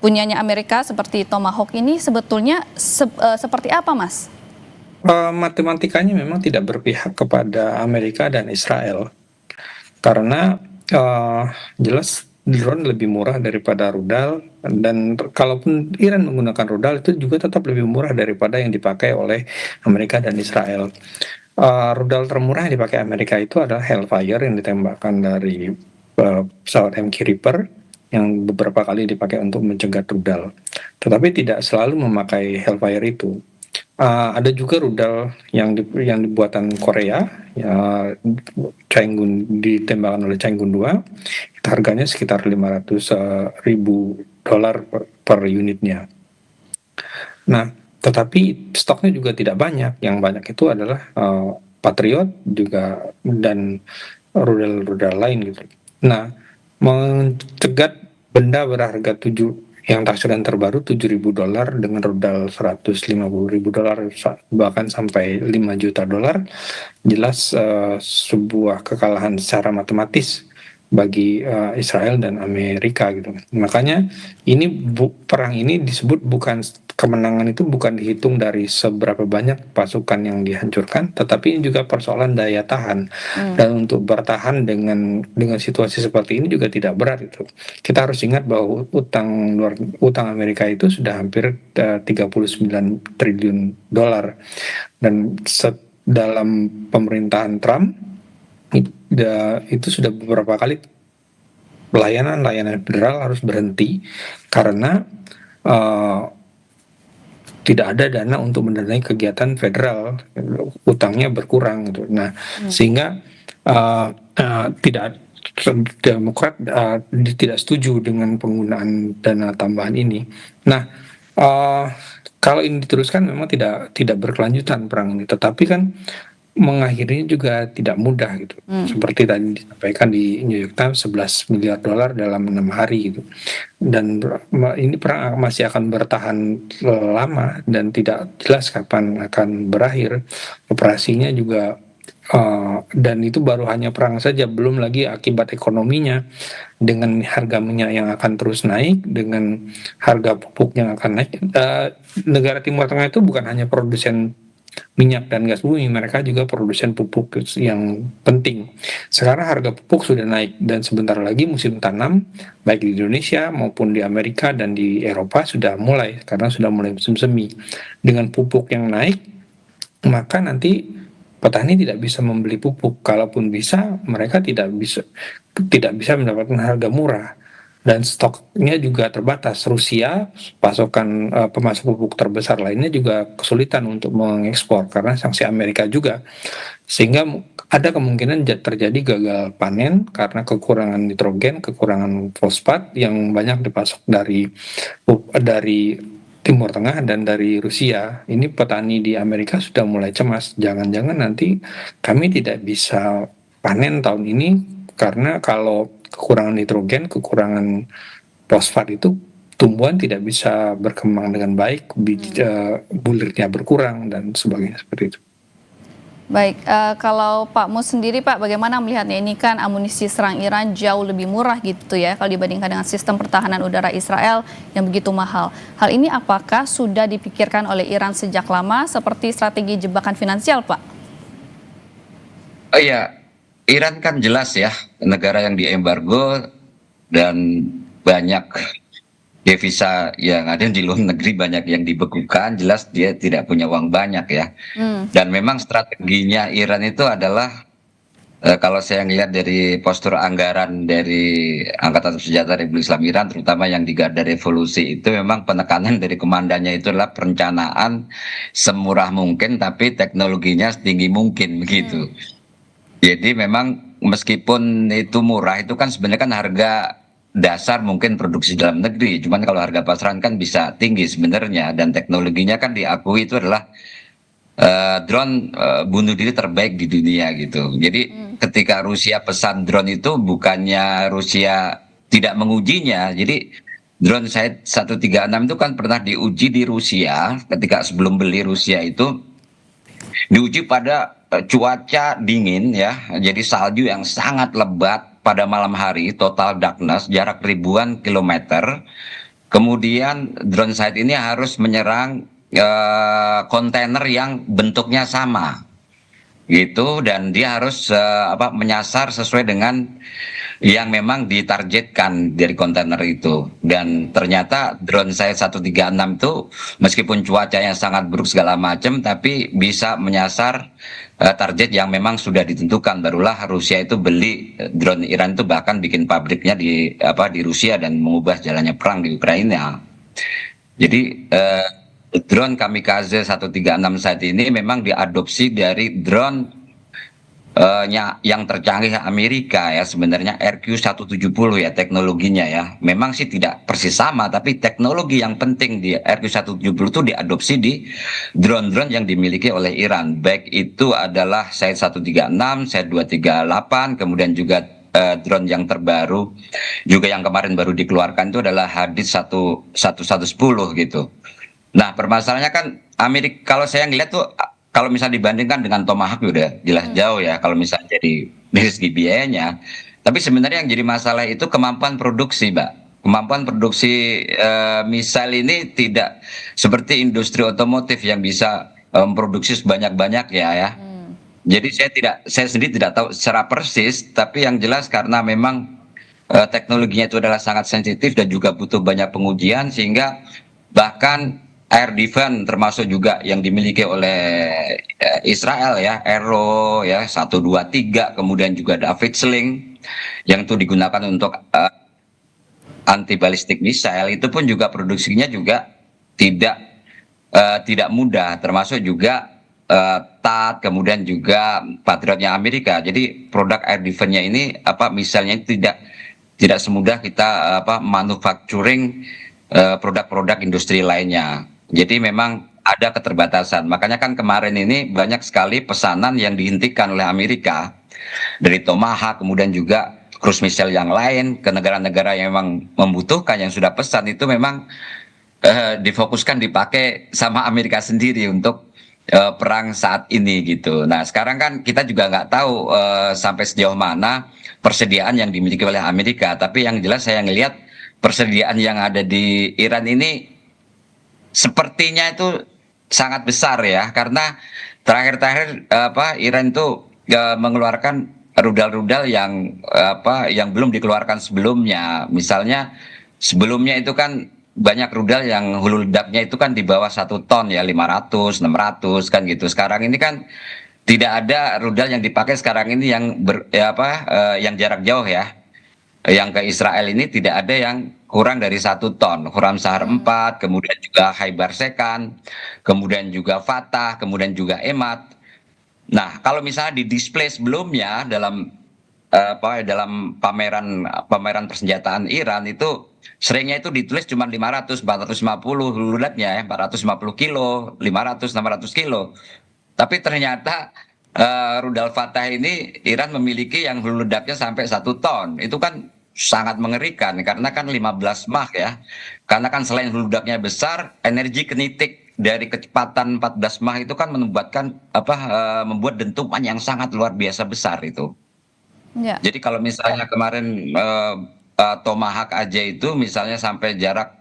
punyanya Amerika seperti Tomahawk ini, sebetulnya seperti apa, Mas? Matematikanya memang tidak berpihak kepada Amerika dan Israel. Karena jelas drone lebih murah daripada rudal, dan kalaupun Iran menggunakan rudal itu juga tetap lebih murah daripada yang dipakai oleh Amerika dan Israel. Rudal termurah yang dipakai Amerika itu adalah Hellfire yang ditembakkan dari pesawat MQ Reaper yang beberapa kali dipakai untuk mencegat rudal. Tetapi tidak selalu memakai Hellfire itu. ada juga rudal yang dibuatan Korea, ya, Changgun ditembakkan oleh Changgun 2. Itu harganya sekitar 500 ribu dolar per unitnya. Nah, tetapi stoknya juga tidak banyak. Yang banyak itu adalah Patriot juga dan rudal-rudal lain gitu. Nah, mencegat benda berharga yang taksiran terbaru $7.000 dengan rudal $150.000 bahkan sampai $5 juta, jelas sebuah kekalahan secara matematis bagi Israel dan Amerika gitu. Makanya perang ini disebut kemenangan itu bukan dihitung dari seberapa banyak pasukan yang dihancurkan, tetapi ini juga persoalan daya tahan. Dan untuk bertahan dengan situasi seperti ini juga tidak berat itu. Kita harus ingat bahwa utang Amerika itu sudah hampir $39 triliun, dan dalam pemerintahan Trump itu sudah beberapa kali layanan federal harus berhenti karena tidak ada dana untuk mendanai kegiatan federal, utangnya berkurang gitu. Nah, sehingga tidak Demokrat tidak setuju dengan penggunaan dana tambahan ini. Nah, kalau ini diteruskan memang tidak berkelanjutan perang ini, tetapi kan mengakhirinya juga tidak mudah gitu. Seperti tadi disampaikan di New York Times, $11 miliar dalam 6 hari gitu. Dan ini perang masih akan bertahan lama dan tidak jelas kapan akan berakhir. Operasinya juga dan itu baru hanya perang saja, belum lagi akibat ekonominya dengan harga minyak yang akan terus naik, dengan harga pupuk yang akan naik. Negara Timur Tengah itu bukan hanya produsen minyak dan gas bumi, mereka juga produsen pupuk yang penting. Sekarang harga pupuk sudah naik dan sebentar lagi musim tanam baik di Indonesia maupun di Amerika dan di Eropa sudah mulai, karena sudah mulai musim semi. Dengan pupuk yang naik, maka nanti petani tidak bisa membeli pupuk. Kalaupun bisa, mereka tidak bisa mendapatkan harga murah. Dan stoknya juga terbatas. Rusia, pasokan pemasok pupuk terbesar lainnya juga kesulitan untuk mengekspor karena sanksi Amerika juga. Sehingga ada kemungkinan terjadi gagal panen karena kekurangan nitrogen, kekurangan fosfat yang banyak dipasok dari Timur Tengah dan dari Rusia. Ini petani di Amerika sudah mulai cemas. Jangan-jangan nanti kami tidak bisa panen tahun ini karena kalau kekurangan nitrogen, kekurangan fosfat itu tumbuhan tidak bisa berkembang dengan baik, bulirnya berkurang dan sebagainya seperti itu. Baik, kalau Pak Mus sendiri Pak, bagaimana melihatnya? Ini kan amunisi serang Iran jauh lebih murah gitu ya kalau dibandingkan dengan sistem pertahanan udara Israel yang begitu mahal. Hal ini apakah sudah dipikirkan oleh Iran sejak lama seperti strategi jebakan finansial Pak? Oh iya, Iran kan jelas ya negara yang diembargo dan banyak devisa yang ada di luar negeri banyak yang dibekukan, jelas dia tidak punya uang banyak ya. Dan memang strateginya Iran itu adalah kalau saya ngelihat dari postur anggaran dari Angkatan Senjata Republik Islam Iran, terutama yang di Garda Revolusi, itu memang penekanan dari komandannya itu adalah perencanaan semurah mungkin tapi teknologinya setinggi mungkin begitu. Jadi memang meskipun itu murah, itu kan sebenarnya kan harga dasar mungkin produksi dalam negeri. Cuman kalau harga pasaran kan bisa tinggi sebenarnya, dan teknologinya kan diakui itu adalah drone bunuh diri terbaik di dunia gitu. Jadi ketika Rusia pesan drone itu bukannya Rusia tidak mengujinya. Jadi drone Shahed 136 itu kan pernah diuji di Rusia ketika sebelum beli Rusia itu diuji pada cuaca dingin ya, jadi salju yang sangat lebat pada malam hari, total darkness, jarak ribuan kilometer. Kemudian drone Shahed ini harus menyerang kontainer yang bentuknya sama gitu, dan dia harus menyasar sesuai dengan yang memang ditargetkan dari kontainer itu. Dan ternyata drone Shahed 136 itu meskipun cuacanya sangat buruk segala macam, tapi bisa menyasar target yang memang sudah ditentukan. Barulah Rusia itu beli drone Iran itu, bahkan bikin pabriknya di Rusia dan mengubah jalannya perang di Ukraina. Jadi drone kamikaze 136 saat ini memang diadopsi dari drone yang tercanggih Amerika ya, sebenarnya RQ-170 ya teknologinya ya. Memang sih tidak persis sama, tapi teknologi yang penting di RQ-170 itu diadopsi di drone-drone yang dimiliki oleh Iran. Baik itu adalah Said 136, Said 238, kemudian juga drone yang terbaru juga yang kemarin baru dikeluarkan itu adalah Hadid 1110 gitu. Nah, permasalahannya kan Amerika, kalau saya ngeliat tuh, kalau misalnya dibandingkan dengan Tomahawk udah jelas jauh ya, kalau misalnya jadi dari segi biayanya. Tapi sebenarnya yang jadi masalah itu kemampuan produksi, Mbak. Kemampuan produksi misal ini tidak seperti industri otomotif yang bisa memproduksi sebanyak-banyak ya. Jadi saya sendiri tidak tahu secara persis, tapi yang jelas karena memang teknologinya itu adalah sangat sensitif dan juga butuh banyak pengujian, sehingga bahkan air defense termasuk juga yang dimiliki oleh Israel ya, Arrow ya 123, kemudian juga David Sling yang itu digunakan untuk anti ballistic missile, itu pun juga produksinya juga tidak tidak mudah, termasuk juga THAAD, kemudian juga Patriotnya Amerika. Jadi produk air defense-nya ini misalnya tidak semudah kita manufacturing produk-produk industri lainnya. Jadi memang ada keterbatasan. Makanya kan kemarin ini banyak sekali pesanan yang dihentikan oleh Amerika dari Tomahawk, kemudian juga cruise missile yang lain ke negara-negara yang memang membutuhkan, yang sudah pesan itu memang difokuskan dipakai sama Amerika sendiri untuk perang saat ini gitu. Nah sekarang kan kita juga nggak tahu sampai sejauh mana persediaan yang dimiliki oleh Amerika. Tapi yang jelas saya ngelihat persediaan yang ada di Iran ini sepertinya itu sangat besar ya, karena terakhir-terakhir Iran itu mengeluarkan rudal-rudal yang belum dikeluarkan sebelumnya. Misalnya sebelumnya itu kan banyak rudal yang hulu ledaknya itu kan di bawah 1 ton ya, 500, 600 kan gitu. Sekarang ini kan tidak ada rudal yang dipakai sekarang ini yang jarak jauh ya. Yang ke Israel ini tidak ada yang kurang dari 1 ton. Khurram-Shahar 4, kemudian juga Khaibar Sekan, kemudian juga Fatah, kemudian juga Emad. Nah, kalau misalnya di display sebelumnya dalam pameran persenjataan Iran itu seringnya itu ditulis cuma 500, 450 ledatnya ya, 450 kilo, 500, 600 kilo. Tapi ternyata rudal Fatah ini Iran memiliki yang hulu ledaknya sampai 1 ton. Itu kan sangat mengerikan karena kan 15 Mach ya. Karena kan selain hulu ledaknya besar, energi kinetik dari kecepatan 14 Mach itu kan membuat dentuman yang sangat luar biasa besar itu. Ya. Jadi kalau misalnya kemarin Tomahawk aja itu misalnya sampai jarak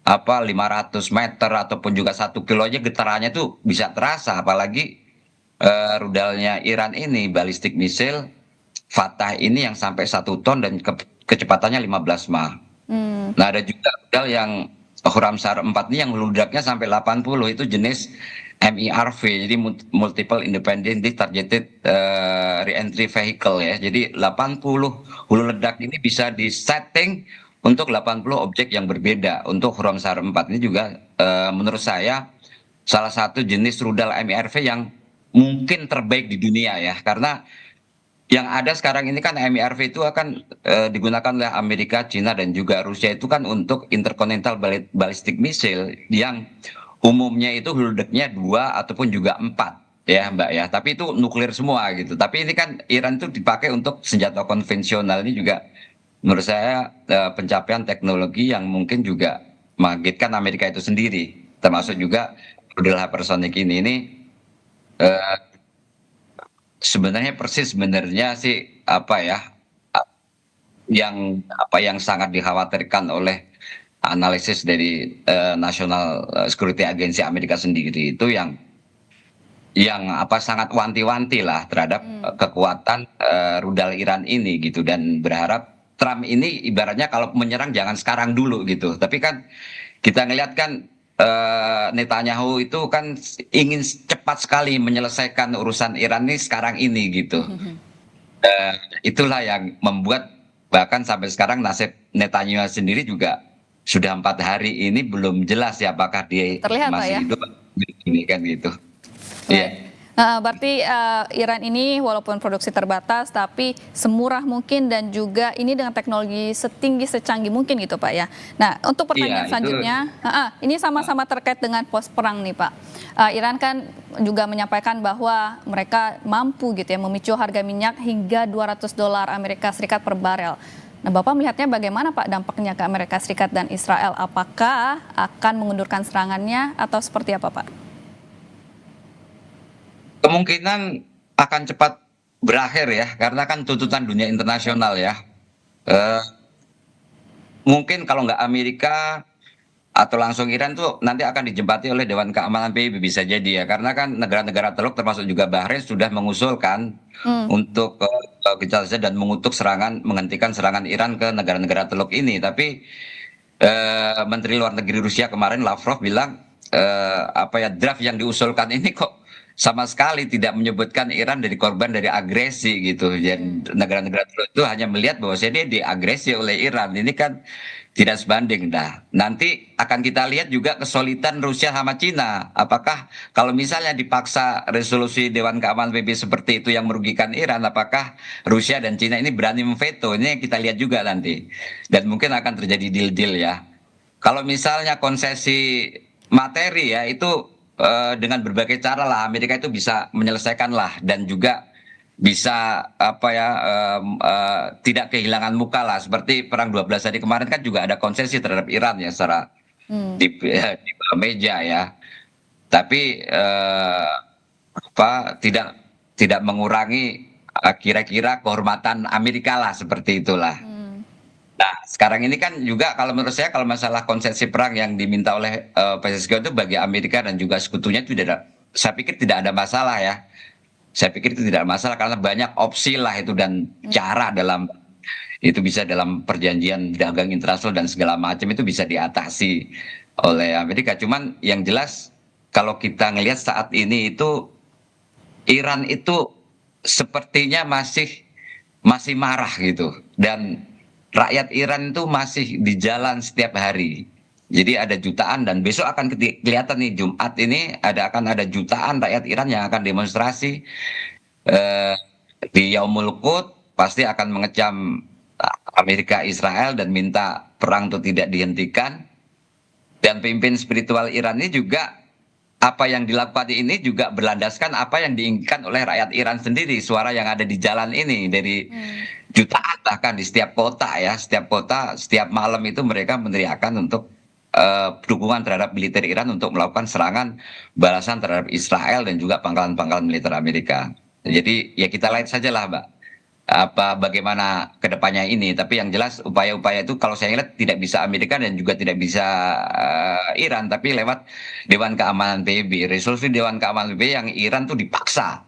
500 meter ataupun juga 1 kilo aja getarannya tuh bisa terasa, apalagi rudalnya Iran ini balistik misil Fatah ini yang sampai 1 ton dan kecepatannya 15 Mach. Nah ada juga rudal yang Khurram-Shahar 4 ini yang ledaknya sampai 80, itu jenis MIRV, jadi Multiple Independently Targeted Re-entry Vehicle ya. Jadi 80 hulu ledak ini bisa disetting untuk 80 objek yang berbeda. Untuk Khurram-Shahar 4 ini juga menurut saya salah satu jenis rudal MIRV yang mungkin terbaik di dunia ya, karena yang ada sekarang ini kan MIRV itu akan digunakan oleh Amerika, Cina dan juga Rusia itu kan untuk intercontinental ballistic missile yang umumnya itu hulu ledaknya 2 ataupun juga 4 ya Mbak ya, tapi itu nuklir semua gitu. Tapi ini kan Iran itu dipakai untuk senjata konvensional, ini juga menurut saya pencapaian teknologi yang mungkin juga mengagetkan Amerika itu sendiri, termasuk juga rudal hypersonic ini sebenarnya sih yang sangat dikhawatirkan oleh analisis dari National Security Agency Amerika sendiri itu yang sangat wanti-wanti lah terhadap kekuatan rudal Iran ini gitu, dan berharap Trump ini ibaratnya kalau menyerang jangan sekarang dulu gitu. Tapi kan kita ngelihat kan Netanyahu itu kan ingin cepat sekali menyelesaikan urusan Iran ini sekarang ini gitu. Itulah yang membuat bahkan sampai sekarang nasib Netanyahu sendiri juga sudah 4 hari ini belum jelas ya apakah dia Terlihat, Pak, masih ya? hidup ini kan gitu. Baik. Iya. Berarti Iran ini walaupun produksi terbatas tapi semurah mungkin dan juga ini dengan teknologi setinggi secanggih mungkin gitu Pak ya. Nah untuk Iya pertanyaan itu. selanjutnya, ini sama-sama terkait dengan pos perang nih Pak. Iran kan juga menyampaikan bahwa mereka mampu gitu ya memicu harga minyak hingga $200 Amerika Serikat per barel. Nah Bapak melihatnya bagaimana Pak dampaknya ke Amerika Serikat dan Israel? Apakah akan mengundurkan serangannya atau seperti apa Pak? Kemungkinan akan cepat berakhir ya, karena kan tuntutan dunia internasional ya. Eh, Mungkin kalau nggak Amerika atau langsung Iran tuh nanti akan dijempati oleh Dewan Keamanan PBB bisa jadi ya, karena kan negara-negara Teluk termasuk juga Bahrain sudah mengusulkan Hmm. untuk Gencatan Senjata dan mengutuk serangan, menghentikan serangan Iran ke negara-negara Teluk ini. Tapi Menteri Luar Negeri Rusia kemarin Lavrov bilang apa ya draft yang diusulkan ini kok sama sekali tidak menyebutkan Iran dari korban dari agresi gitu. Jadi negara-negara itu hanya melihat bahwa dia diagresi oleh Iran. Ini kan tidak sebanding. Nah, nanti akan kita lihat juga kesulitan Rusia sama Cina. Apakah kalau misalnya dipaksa resolusi Dewan Keamanan PBB seperti itu yang merugikan Iran, apakah Rusia dan Cina ini berani memveto? Ini yang kita lihat juga nanti. Dan mungkin akan terjadi deal-deal ya. Kalau misalnya konsesi materi ya itu dengan berbagai cara lah Amerika itu bisa menyelesaikan lah dan juga bisa apa ya tidak kehilangan muka lah seperti perang 12 hari kemarin kan juga ada konsesi terhadap Iran ya secara Hmm. di bawah meja ya. Tapi apa tidak mengurangi kira-kira kehormatan Amerika lah seperti itulah. Hmm. Nah, sekarang ini kan juga kalau menurut saya kalau masalah konsesi perang yang diminta oleh PSSG itu bagi Amerika dan juga sekutunya itu tidak ada, saya pikir tidak ada masalah ya. Saya pikir itu tidak ada masalah karena banyak opsi lah itu dan cara dalam itu bisa dalam perjanjian dagang internasional dan segala macam itu bisa diatasi oleh Amerika. Cuman yang jelas kalau kita ngelihat saat ini itu Iran itu sepertinya masih marah gitu dan rakyat Iran itu masih di jalan setiap hari. Jadi ada jutaan dan besok akan kelihatan nih Jumat ini akan ada jutaan rakyat Iran yang akan demonstrasi eh, di Yaumul Qud pasti akan mengecam Amerika Israel dan minta perang itu tidak dihentikan dan pemimpin spiritual Iran ini juga apa yang dilakukan ini juga berlandaskan apa yang diinginkan oleh rakyat Iran sendiri, suara yang ada di jalan ini dari jutaan bahkan di setiap kota ya, setiap kota setiap malam itu mereka meneriakan untuk dukungan terhadap militer Iran untuk melakukan serangan balasan terhadap Israel dan juga pangkalan-pangkalan militer Amerika. Jadi ya kita lihat saja lah, Mbak, apa bagaimana kedepannya ini. Tapi yang jelas upaya-upaya itu kalau saya lihat tidak bisa Amerika dan juga tidak bisa Iran, tapi lewat Dewan Keamanan PBB, resolusi Dewan Keamanan PBB yang Iran tuh dipaksa.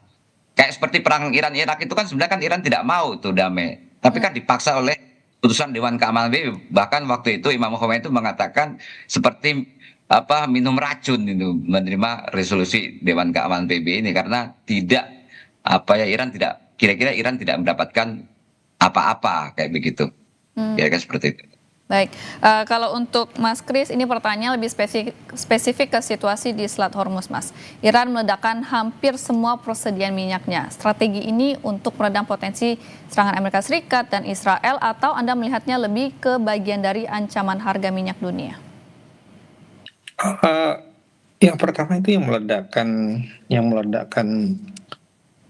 Kayak seperti perang Iran Irak itu kan sebenarnya kan Iran tidak mau tuh damai, tapi kan dipaksa oleh putusan Dewan Keamanan PBB. Bahkan waktu itu Imam Khomeini itu mengatakan seperti apa minum racun itu menerima resolusi Dewan Keamanan PBB ini karena tidak apa ya Iran tidak kira-kira Iran tidak mendapatkan apa-apa kayak begitu. Kira-kira seperti itu. Baik, kalau untuk Mas Kris, ini pertanyaan lebih spesifik ke situasi di Selat Hormuz, Mas. Iran meledakkan hampir semua persediaan minyaknya. Strategi ini untuk meredam potensi serangan Amerika Serikat dan Israel, atau Anda melihatnya lebih ke bagian dari ancaman harga minyak dunia? Yang pertama itu yang meledakkan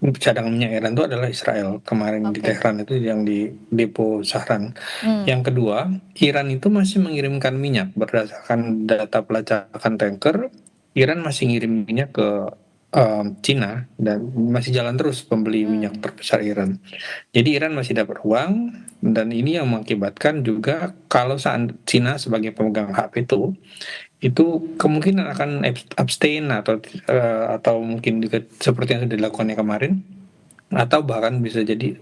cadangan minyak Iran itu adalah Israel kemarin di Oke. Tehran itu yang di depo Sahran. Hmm. Yang kedua, Iran itu masih mengirimkan minyak berdasarkan data pelacakan tanker. Iran masih ngirim minyak ke Cina dan masih jalan terus pembeli minyak terbesar Iran. Jadi Iran masih dapat uang dan ini yang mengakibatkan juga kalau saat Cina sebagai pemegang hak itu kemungkinan akan abstain atau mungkin juga seperti yang sudah dilakukannya kemarin atau bahkan bisa jadi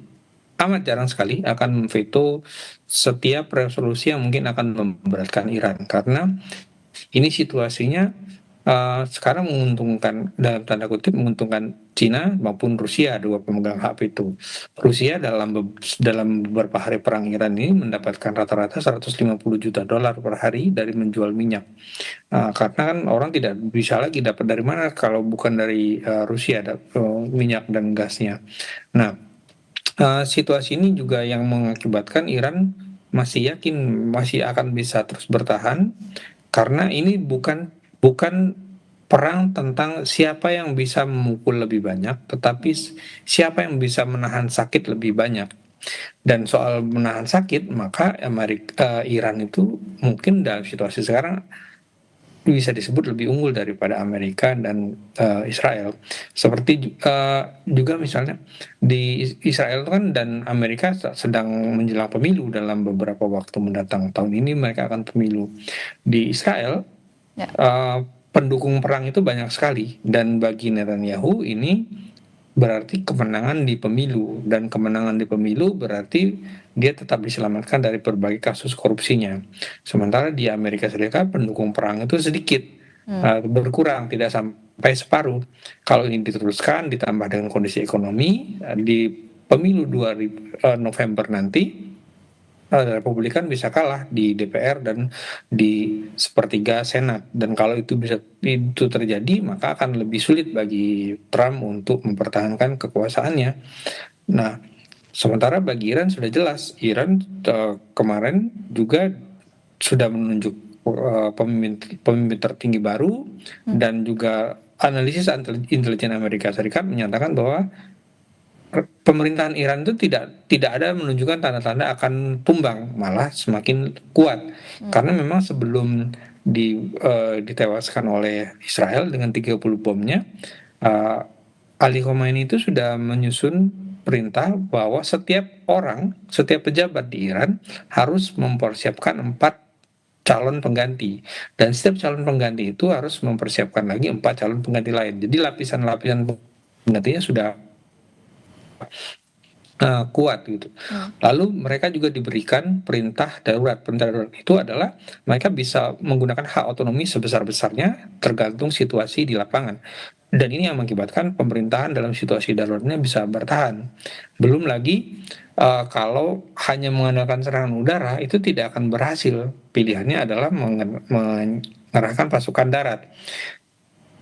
amat jarang sekali akan memveto setiap resolusi yang mungkin akan memberatkan Iran karena ini situasinya sekarang menguntungkan dalam tanda kutip menguntungkan Cina maupun Rusia, dua pemegang hak itu. Rusia dalam beberapa hari perang Iran ini mendapatkan rata-rata 150 juta dolar per hari dari menjual minyak. Karena kan orang tidak bisa lagi dapat dari mana kalau bukan dari Rusia minyak dan gasnya. Nah, situasi ini juga yang mengakibatkan Iran masih yakin masih akan bisa terus bertahan karena ini bukan bukan perang tentang siapa yang bisa memukul lebih banyak, tetapi siapa yang bisa menahan sakit lebih banyak. Dan soal menahan sakit, maka Iran itu mungkin dalam situasi sekarang bisa disebut lebih unggul daripada Amerika dan Israel. Seperti juga misalnya di Israel kan dan Amerika sedang menjelang pemilu dalam beberapa waktu mendatang. Tahun ini mereka akan pemilu. Di Israel Ya. pendukung perang itu banyak sekali dan bagi Netanyahu ini berarti kemenangan di pemilu dan kemenangan di pemilu berarti dia tetap diselamatkan dari berbagai kasus korupsinya. Sementara di Amerika Serikat pendukung perang itu sedikit, berkurang tidak sampai separuh. Kalau ini diteruskan ditambah dengan kondisi ekonomi di pemilu 2000 November nanti Republikan bisa kalah di DPR dan di sepertiga Senat dan kalau itu terjadi maka akan lebih sulit bagi Trump untuk mempertahankan kekuasaannya. Nah, sementara bagi Iran sudah jelas Iran kemarin juga sudah menunjuk pemimpin pemimpin tertinggi baru dan juga analisis intelijen Amerika Serikat menyatakan bahwa pemerintahan Iran itu tidak ada menunjukkan tanda-tanda akan tumbang, malah semakin kuat. Karena memang sebelum ditewaskan oleh Israel dengan 30 bomnya, uh, Ali Khomeini itu sudah menyusun perintah bahwa setiap pejabat di Iran harus mempersiapkan 4 calon pengganti dan setiap calon pengganti itu harus mempersiapkan lagi 4 calon pengganti lain. Jadi lapisan-lapisan penggantinya sudah kuat gitu. Lalu mereka juga diberikan perintah darurat. Perintah darurat itu adalah mereka bisa menggunakan hak otonomi sebesar-besarnya tergantung situasi di lapangan. Dan ini yang mengakibatkan pemerintahan dalam situasi daruratnya bisa bertahan. Belum lagi kalau hanya mengandalkan serangan udara itu tidak akan berhasil. Pilihannya adalah mengerahkan pasukan darat.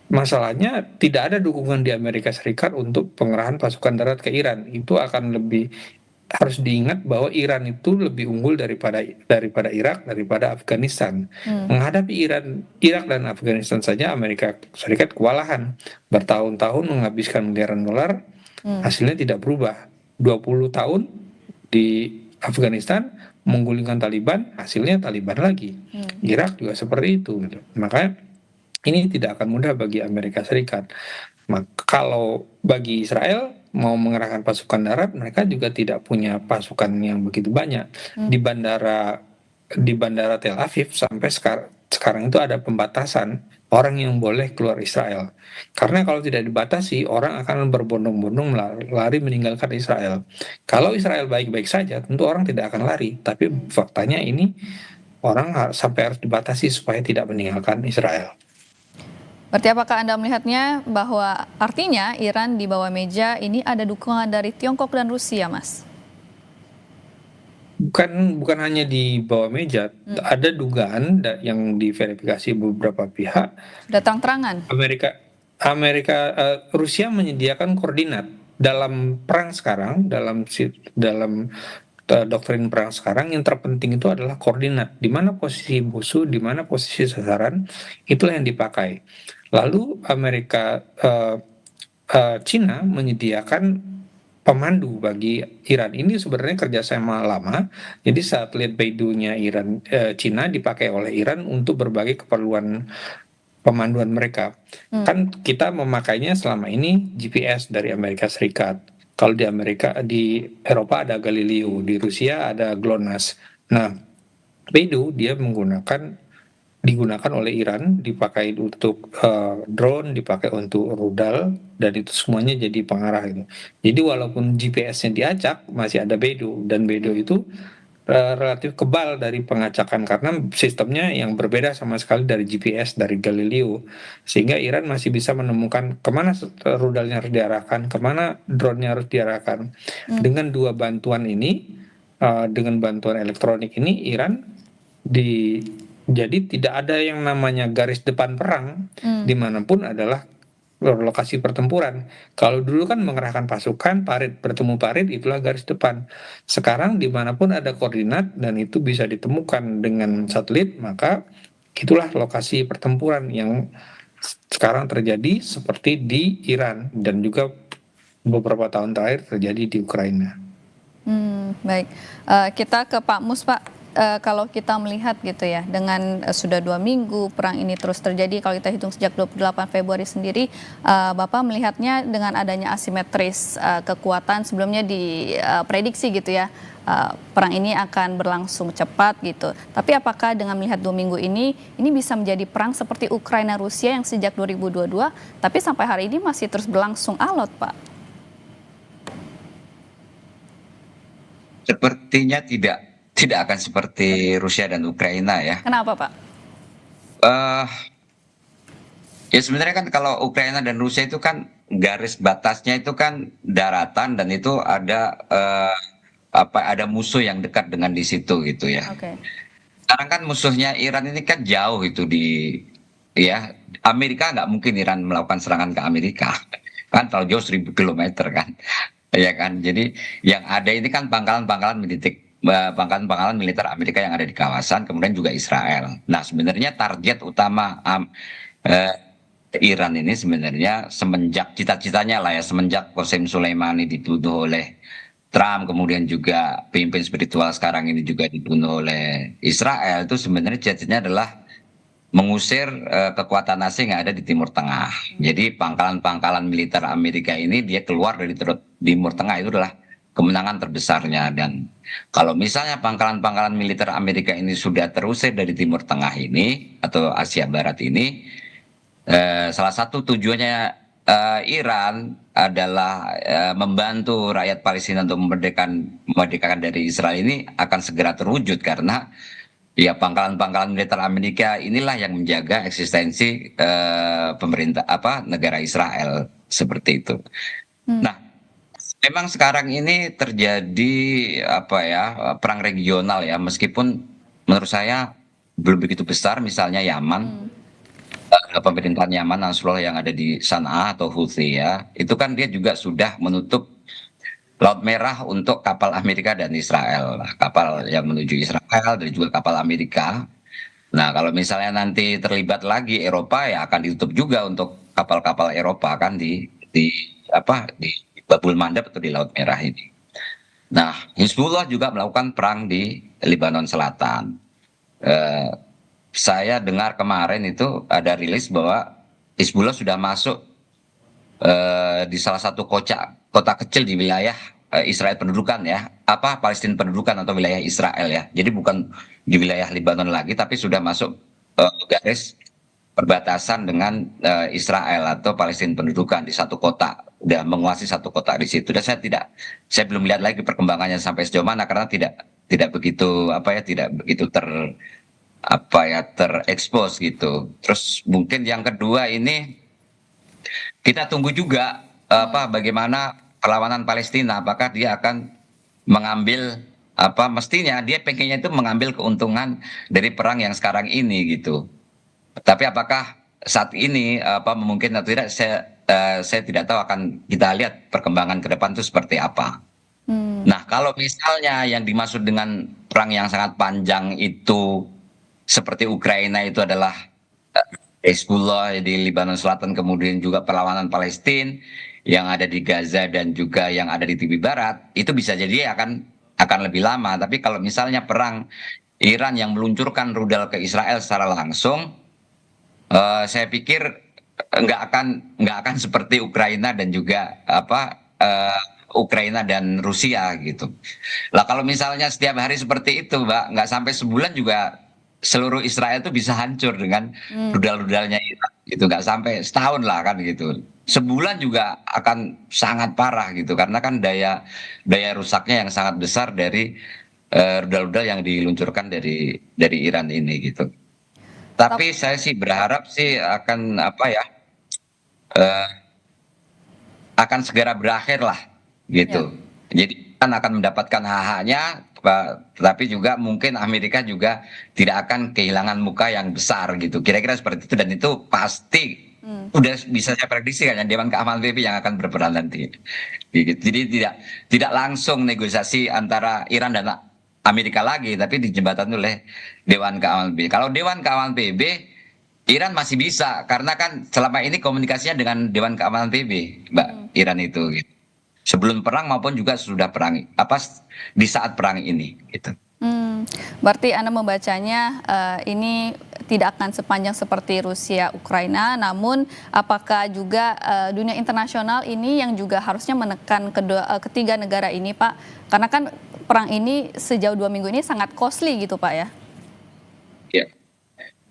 Masalahnya tidak ada dukungan di Amerika Serikat untuk pengerahan pasukan darat ke Iran. Itu akan lebih harus diingat bahwa Iran itu lebih unggul daripada Irak, daripada Afghanistan. Menghadapi Irak dan Afghanistan saja Amerika Serikat kewalahan. Bertahun-tahun menghabiskan miliaran dolar, hasilnya tidak berubah. 20 tahun di Afghanistan menggulingkan Taliban, hasilnya Taliban lagi. Irak juga seperti itu gitu. Makanya ini tidak akan mudah bagi Amerika Serikat. Maka kalau bagi Israel mau mengerahkan pasukan darat, mereka juga tidak punya pasukan yang begitu banyak. Di bandara Tel Aviv sampai sekarang itu ada pembatasan orang yang boleh keluar Israel. Karena kalau tidak dibatasi, orang akan berbondong-bondong lari meninggalkan Israel. Kalau Israel baik-baik saja, tentu orang tidak akan lari. Tapi faktanya ini orang sampai harus dibatasi supaya tidak meninggalkan Israel. Berarti apakah Anda melihatnya bahwa artinya Iran di bawah meja ini ada dukungan dari Tiongkok dan Rusia, Mas? Bukan hanya di bawah meja, ada dugaan yang diverifikasi beberapa pihak. Sudah terang-terangan. Rusia menyediakan koordinat dalam perang sekarang, dalam doktrin perang sekarang yang terpenting itu adalah koordinat, di mana posisi musuh, di mana posisi sasaran, itulah yang dipakai. Lalu Cina menyediakan pemandu bagi Iran. Ini sebenarnya kerjasama lama. Jadi satelit Beidou-nya Cina dipakai oleh Iran untuk berbagai keperluan pemanduan mereka. Kan kita memakainya selama ini GPS dari Amerika Serikat. Kalau di Eropa ada Galileo, di Rusia ada GLONASS. Nah, Beidou dia digunakan oleh Iran, dipakai untuk drone, dipakai untuk rudal, dan itu semuanya jadi pengarah itu. Jadi walaupun GPS-nya diacak, masih ada Beidou, dan Beidou itu relatif kebal dari pengacakan karena sistemnya yang berbeda sama sekali dari GPS dari Galileo, sehingga Iran masih bisa menemukan kemana rudalnya harus diarahkan, kemana drone-nya harus diarahkan. Dengan dua bantuan ini, dengan bantuan elektronik ini, Iran jadi tidak ada yang namanya garis depan perang, dimanapun adalah lokasi pertempuran. Kalau dulu kan mengerahkan pasukan, parit bertemu parit, itulah garis depan. Sekarang dimanapun ada koordinat dan itu bisa ditemukan dengan satelit, maka itulah lokasi pertempuran yang sekarang terjadi seperti di Iran dan juga beberapa tahun terakhir terjadi di Ukraina. Baik, kita ke Pak Mus, Pak. Kalau kita melihat gitu ya, dengan sudah 2 minggu perang ini terus terjadi, kalau kita hitung sejak 28 Februari sendiri, Bapak melihatnya dengan adanya asimetris kekuatan sebelumnya diprediksi gitu ya, perang ini akan berlangsung cepat gitu. Tapi apakah dengan melihat 2 minggu ini bisa menjadi perang seperti Ukraina Rusia yang sejak 2022, tapi sampai hari ini masih terus berlangsung alot, Pak? Sepertinya tidak akan seperti Rusia dan Ukraina ya. Kenapa, Pak? Eh Ya sebenarnya kan kalau Ukraina dan Rusia itu kan garis batasnya itu kan daratan dan itu ada musuh yang dekat dengan di situ gitu ya. Oke. Sekarang kan musuhnya Iran ini kan jauh itu ya Amerika nggak mungkin Iran melakukan serangan ke Amerika kan terlalu jauh 1.000 kilometer kan, ya kan. Jadi yang ada ini kan pangkalan-pangkalan militer Amerika yang ada di kawasan, kemudian juga Israel. Nah sebenarnya target utama eh, Iran ini sebenarnya semenjak cita-citanya lah ya, semenjak Qasem Soleimani dibunuh oleh Trump, kemudian juga pemimpin spiritual sekarang ini juga dibunuh oleh Israel, itu sebenarnya cita-citanya adalah mengusir kekuatan asing yang ada di Timur Tengah. Jadi pangkalan-pangkalan militer Amerika ini dia keluar dari Timur Tengah itu adalah kemenangan terbesarnya. Dan kalau misalnya pangkalan-pangkalan militer Amerika ini sudah terusir dari Timur Tengah ini atau Asia Barat ini, salah satu tujuannya Iran adalah membantu rakyat Palestina untuk memerdekakan dari Israel ini akan segera terwujud karena ya pangkalan-pangkalan militer Amerika inilah yang menjaga eksistensi pemerintah negara Israel seperti itu. Nah, memang sekarang ini terjadi perang regional ya, meskipun menurut saya belum begitu besar. Misalnya Yaman, pemerintahan Yaman Nasrullah yang ada di Sanaa atau Houthi ya, itu kan dia juga sudah menutup Laut Merah untuk kapal Amerika dan Israel, kapal yang menuju Israel dan juga kapal Amerika. Nah, kalau misalnya nanti terlibat lagi Eropa ya akan ditutup juga untuk kapal-kapal Eropa kan di Babul Mandab atau di Laut Merah ini. Nah, Hizbullah juga melakukan perang di Lebanon Selatan. Saya dengar kemarin itu ada rilis bahwa Hizbullah sudah masuk di salah satu kota kecil di wilayah Israel pendudukan ya, Palestina pendudukan atau wilayah Israel ya. Jadi bukan di wilayah Lebanon lagi, tapi sudah masuk garis perbatasan dengan Israel atau Palestina pendudukan di satu kota, udah menguasai satu kota di situ. Dan saya belum lihat lagi perkembangannya sampai sejauh mana karena tidak begitu terekspos gitu. Terus mungkin yang kedua ini kita tunggu juga bagaimana perlawanan Palestina, apakah dia akan mengambil mestinya dia pengennya itu mengambil keuntungan dari perang yang sekarang ini gitu. Tapi apakah saat ini mungkin atau tidak, saya tidak tahu, akan kita lihat perkembangan ke depan itu seperti apa. Nah, kalau misalnya yang dimaksud dengan perang yang sangat panjang itu seperti Ukraina itu adalah Hezbollah di Lebanon Selatan, kemudian juga perlawanan Palestina yang ada di Gaza dan juga yang ada di tepi barat, itu bisa jadi akan lebih lama. Tapi kalau misalnya perang Iran yang meluncurkan rudal ke Israel secara langsung, saya pikir nggak akan seperti Ukraina dan juga Ukraina dan Rusia gitu. Lah kalau misalnya setiap hari seperti itu, Mbak, nggak sampai sebulan juga seluruh Israel itu bisa hancur dengan rudal-rudalnya Iran gitu, nggak sampai setahun lah kan gitu. Sebulan juga akan sangat parah gitu karena kan daya rusaknya yang sangat besar dari rudal-rudal yang diluncurkan dari Iran ini gitu. Tapi saya sih berharap sih akan apa ya, eh, akan segera berakhir lah Ya. gitu. Jadi kan akan mendapatkan hak-haknya, tetapi juga mungkin Amerika juga tidak akan kehilangan muka yang besar gitu. Kira-kira seperti itu, dan itu pasti Hmm. udah bisa saya prediksi kan, Dewan Keamanan PBB yang akan berperan nanti. Gitu. Jadi tidak langsung negosiasi antara Iran dan Amerika lagi, tapi dijembatani oleh Dewan Keamanan PBB. Kalau Dewan Keamanan PBB, Iran masih bisa karena kan selama ini komunikasinya dengan Dewan Keamanan PBB, Mbak, Iran itu gitu. Sebelum perang maupun juga sudah perang, apa di saat perang ini gitu. Berarti Anda membacanya ini tidak akan sepanjang seperti Rusia Ukraina, namun apakah juga dunia internasional ini yang juga harusnya menekan ketiga negara ini, Pak? Karena kan perang ini sejauh 2 minggu ini sangat costly gitu, Pak ya? Ya.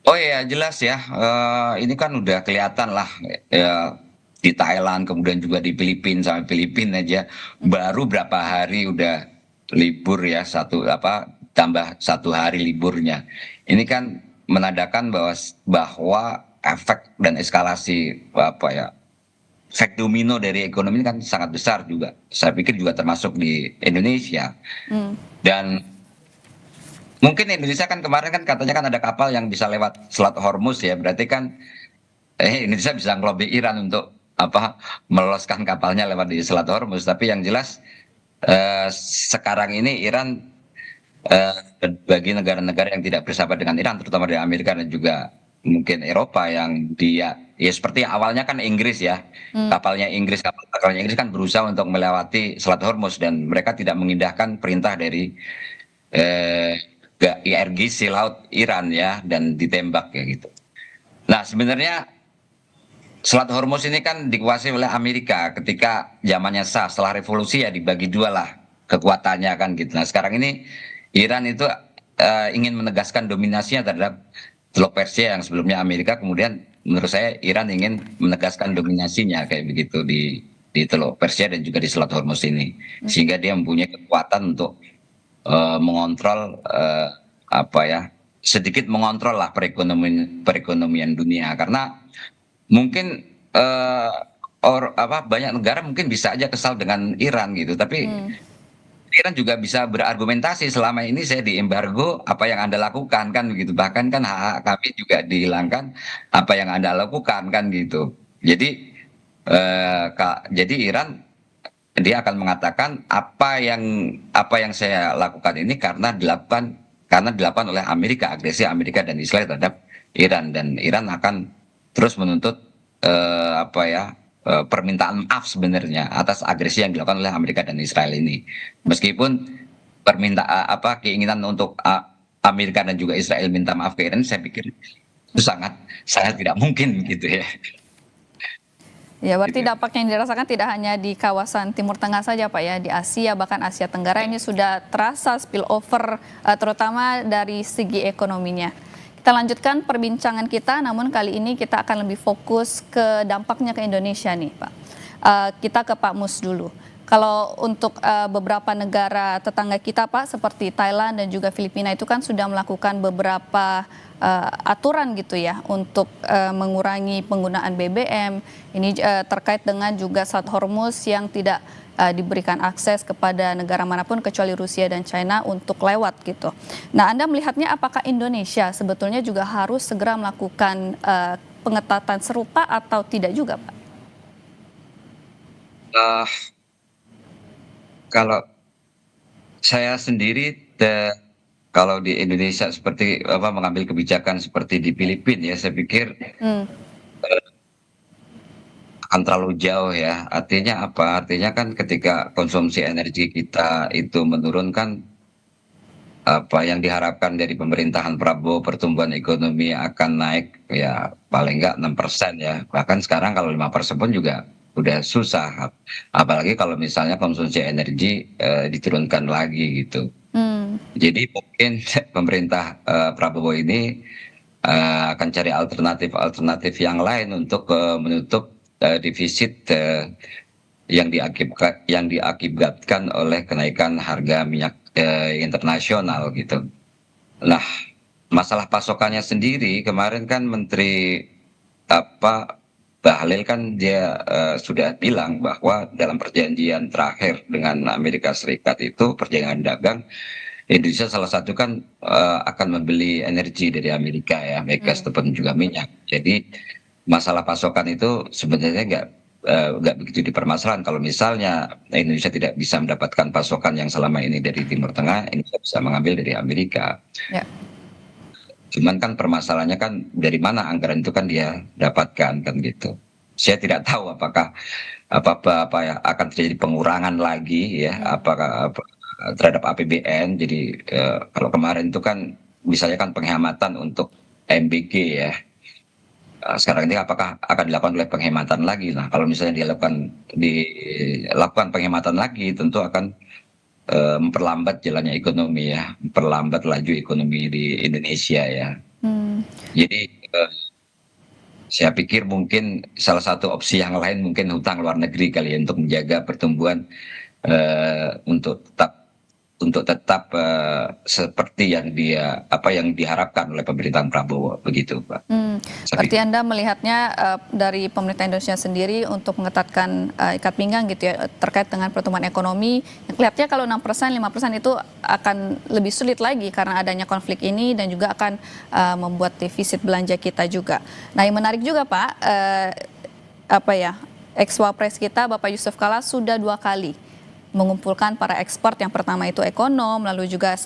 Oh ya, jelas ya. Ini kan udah kelihatan lah ya, di Thailand, kemudian juga di Filipina, sampai Filipina aja baru berapa hari udah libur ya, tambah 1 hari liburnya. Ini kan menandakan bahwa efek dan eskalasi apa ya, efek domino dari ekonomi ini kan sangat besar juga. Saya pikir juga termasuk di Indonesia. Hmm. Dan mungkin Indonesia kan kemarin kan katanya kan ada kapal yang bisa lewat Selat Hormuz ya, berarti kan Indonesia bisa ngelobi Iran untuk apa, meloloskan kapalnya lewat di Selat Hormuz. Tapi yang jelas sekarang ini Iran, bagi negara-negara yang tidak bersahabat dengan Iran, terutama dari Amerika dan juga mungkin Eropa, yang dia ya seperti awalnya kan Inggris ya, kapalnya Inggris kan berusaha untuk melewati Selat Hormuz dan mereka tidak mengindahkan perintah dari eh, IRGC laut Iran ya, dan ditembak ya gitu. Nah sebenarnya Selat Hormuz ini kan dikuasai oleh Amerika ketika zamannya Shah, setelah revolusi ya dibagi dua lah kekuatannya kan gitu. Nah sekarang ini Iran itu ingin menegaskan dominasinya terhadap Teluk Persia yang sebelumnya Amerika, kemudian menurut saya Iran ingin menegaskan dominasinya kayak begitu di Teluk Persia dan juga di Selat Hormuz ini, sehingga dia mempunyai kekuatan untuk mengontrol apa ya, sedikit mengontrol lah perekonomian dunia, karena mungkin banyak negara mungkin bisa aja kesal dengan Iran gitu, tapi Iran juga bisa berargumentasi, selama ini saya diembargo, apa yang Anda lakukan kan begitu, bahkan kan hak-hak kami juga dihilangkan, apa yang Anda lakukan kan gitu. Jadi jadi Iran dia akan mengatakan apa yang saya lakukan ini karena dilakukan oleh Amerika, agresi Amerika dan Israel terhadap Iran, dan Iran akan terus menuntut permintaan maaf sebenarnya atas agresi yang dilakukan oleh Amerika dan Israel ini. Meskipun keinginan untuk Amerika dan juga Israel minta maaf ke Iran, saya pikir itu sangat sangat tidak mungkin gitu ya. Ya, berarti dampak yang dirasakan tidak hanya di kawasan Timur Tengah saja, Pak ya, di Asia bahkan Asia Tenggara ini sudah terasa spillover, terutama dari segi ekonominya. Kita lanjutkan perbincangan kita, namun kali ini kita akan lebih fokus ke dampaknya ke Indonesia nih, Pak. Kita ke Pak Mus dulu. Kalau untuk beberapa negara tetangga kita, Pak, seperti Thailand dan juga Filipina itu kan sudah melakukan beberapa aturan gitu ya untuk mengurangi penggunaan BBM. Ini terkait dengan juga Selat Hormuz yang tidak diberikan akses kepada negara manapun kecuali Rusia dan China untuk lewat gitu. Nah, Anda melihatnya apakah Indonesia sebetulnya juga harus segera melakukan pengetatan serupa atau tidak juga, Pak? Kalau saya sendiri, kalau di Indonesia seperti mengambil kebijakan seperti di Filipina ya, saya pikir akan terlalu jauh ya. Artinya apa? Artinya kan ketika konsumsi energi kita itu menurun, kan apa yang diharapkan dari pemerintahan Prabowo, pertumbuhan ekonomi akan naik ya paling nggak 6% ya. Bahkan sekarang kalau 5% pun juga udah susah. Apalagi kalau misalnya konsumsi energi diturunkan lagi gitu. Jadi mungkin pemerintah Prabowo ini akan cari alternatif yang lain untuk menutup defisit yang diakibatkan oleh kenaikan harga minyak internasional gitu. Nah, masalah pasokannya sendiri kemarin kan Menteri apa Bahlil kan dia sudah bilang bahwa dalam perjanjian terakhir dengan Amerika Serikat itu perjanjian dagang Indonesia salah satu kan akan membeli energi dari Amerika ya, baik gas ataupun juga minyak. Jadi masalah pasokan itu sebenarnya nggak begitu dipermasalahan. Kalau misalnya Indonesia tidak bisa mendapatkan pasokan yang selama ini dari Timur Tengah, Indonesia bisa mengambil dari Amerika. Ya. Cuman kan permasalahannya kan dari mana anggaran itu kan dia dapatkan kan gitu. Saya tidak tahu apakah apa ya akan terjadi pengurangan lagi ya terhadap APBN. Jadi kalau kemarin itu kan misalnya kan penghematan untuk MBG ya. Sekarang ini apakah akan dilakukan oleh penghematan lagi? Nah, kalau misalnya dilakukan penghematan lagi, tentu akan memperlambat jalannya ekonomi ya, memperlambat laju ekonomi di Indonesia ya. Jadi saya pikir mungkin salah satu opsi yang lain mungkin hutang luar negeri kali ya untuk menjaga pertumbuhan untuk tetap seperti yang yang diharapkan oleh pemerintahan Prabowo begitu, Pak. Berarti Anda melihatnya dari pemerintah Indonesia sendiri untuk mengetatkan ikat pinggang gitu ya terkait dengan pertumbuhan ekonomi. Yang kelihatannya kalau 6%, 5% itu akan lebih sulit lagi karena adanya konflik ini dan juga akan membuat defisit belanja kita juga. Nah, yang menarik juga Pak, ex-wapres kita Bapak Yusuf Kala sudah 2 kali mengumpulkan para ekspor. Yang pertama itu ekonom, lalu juga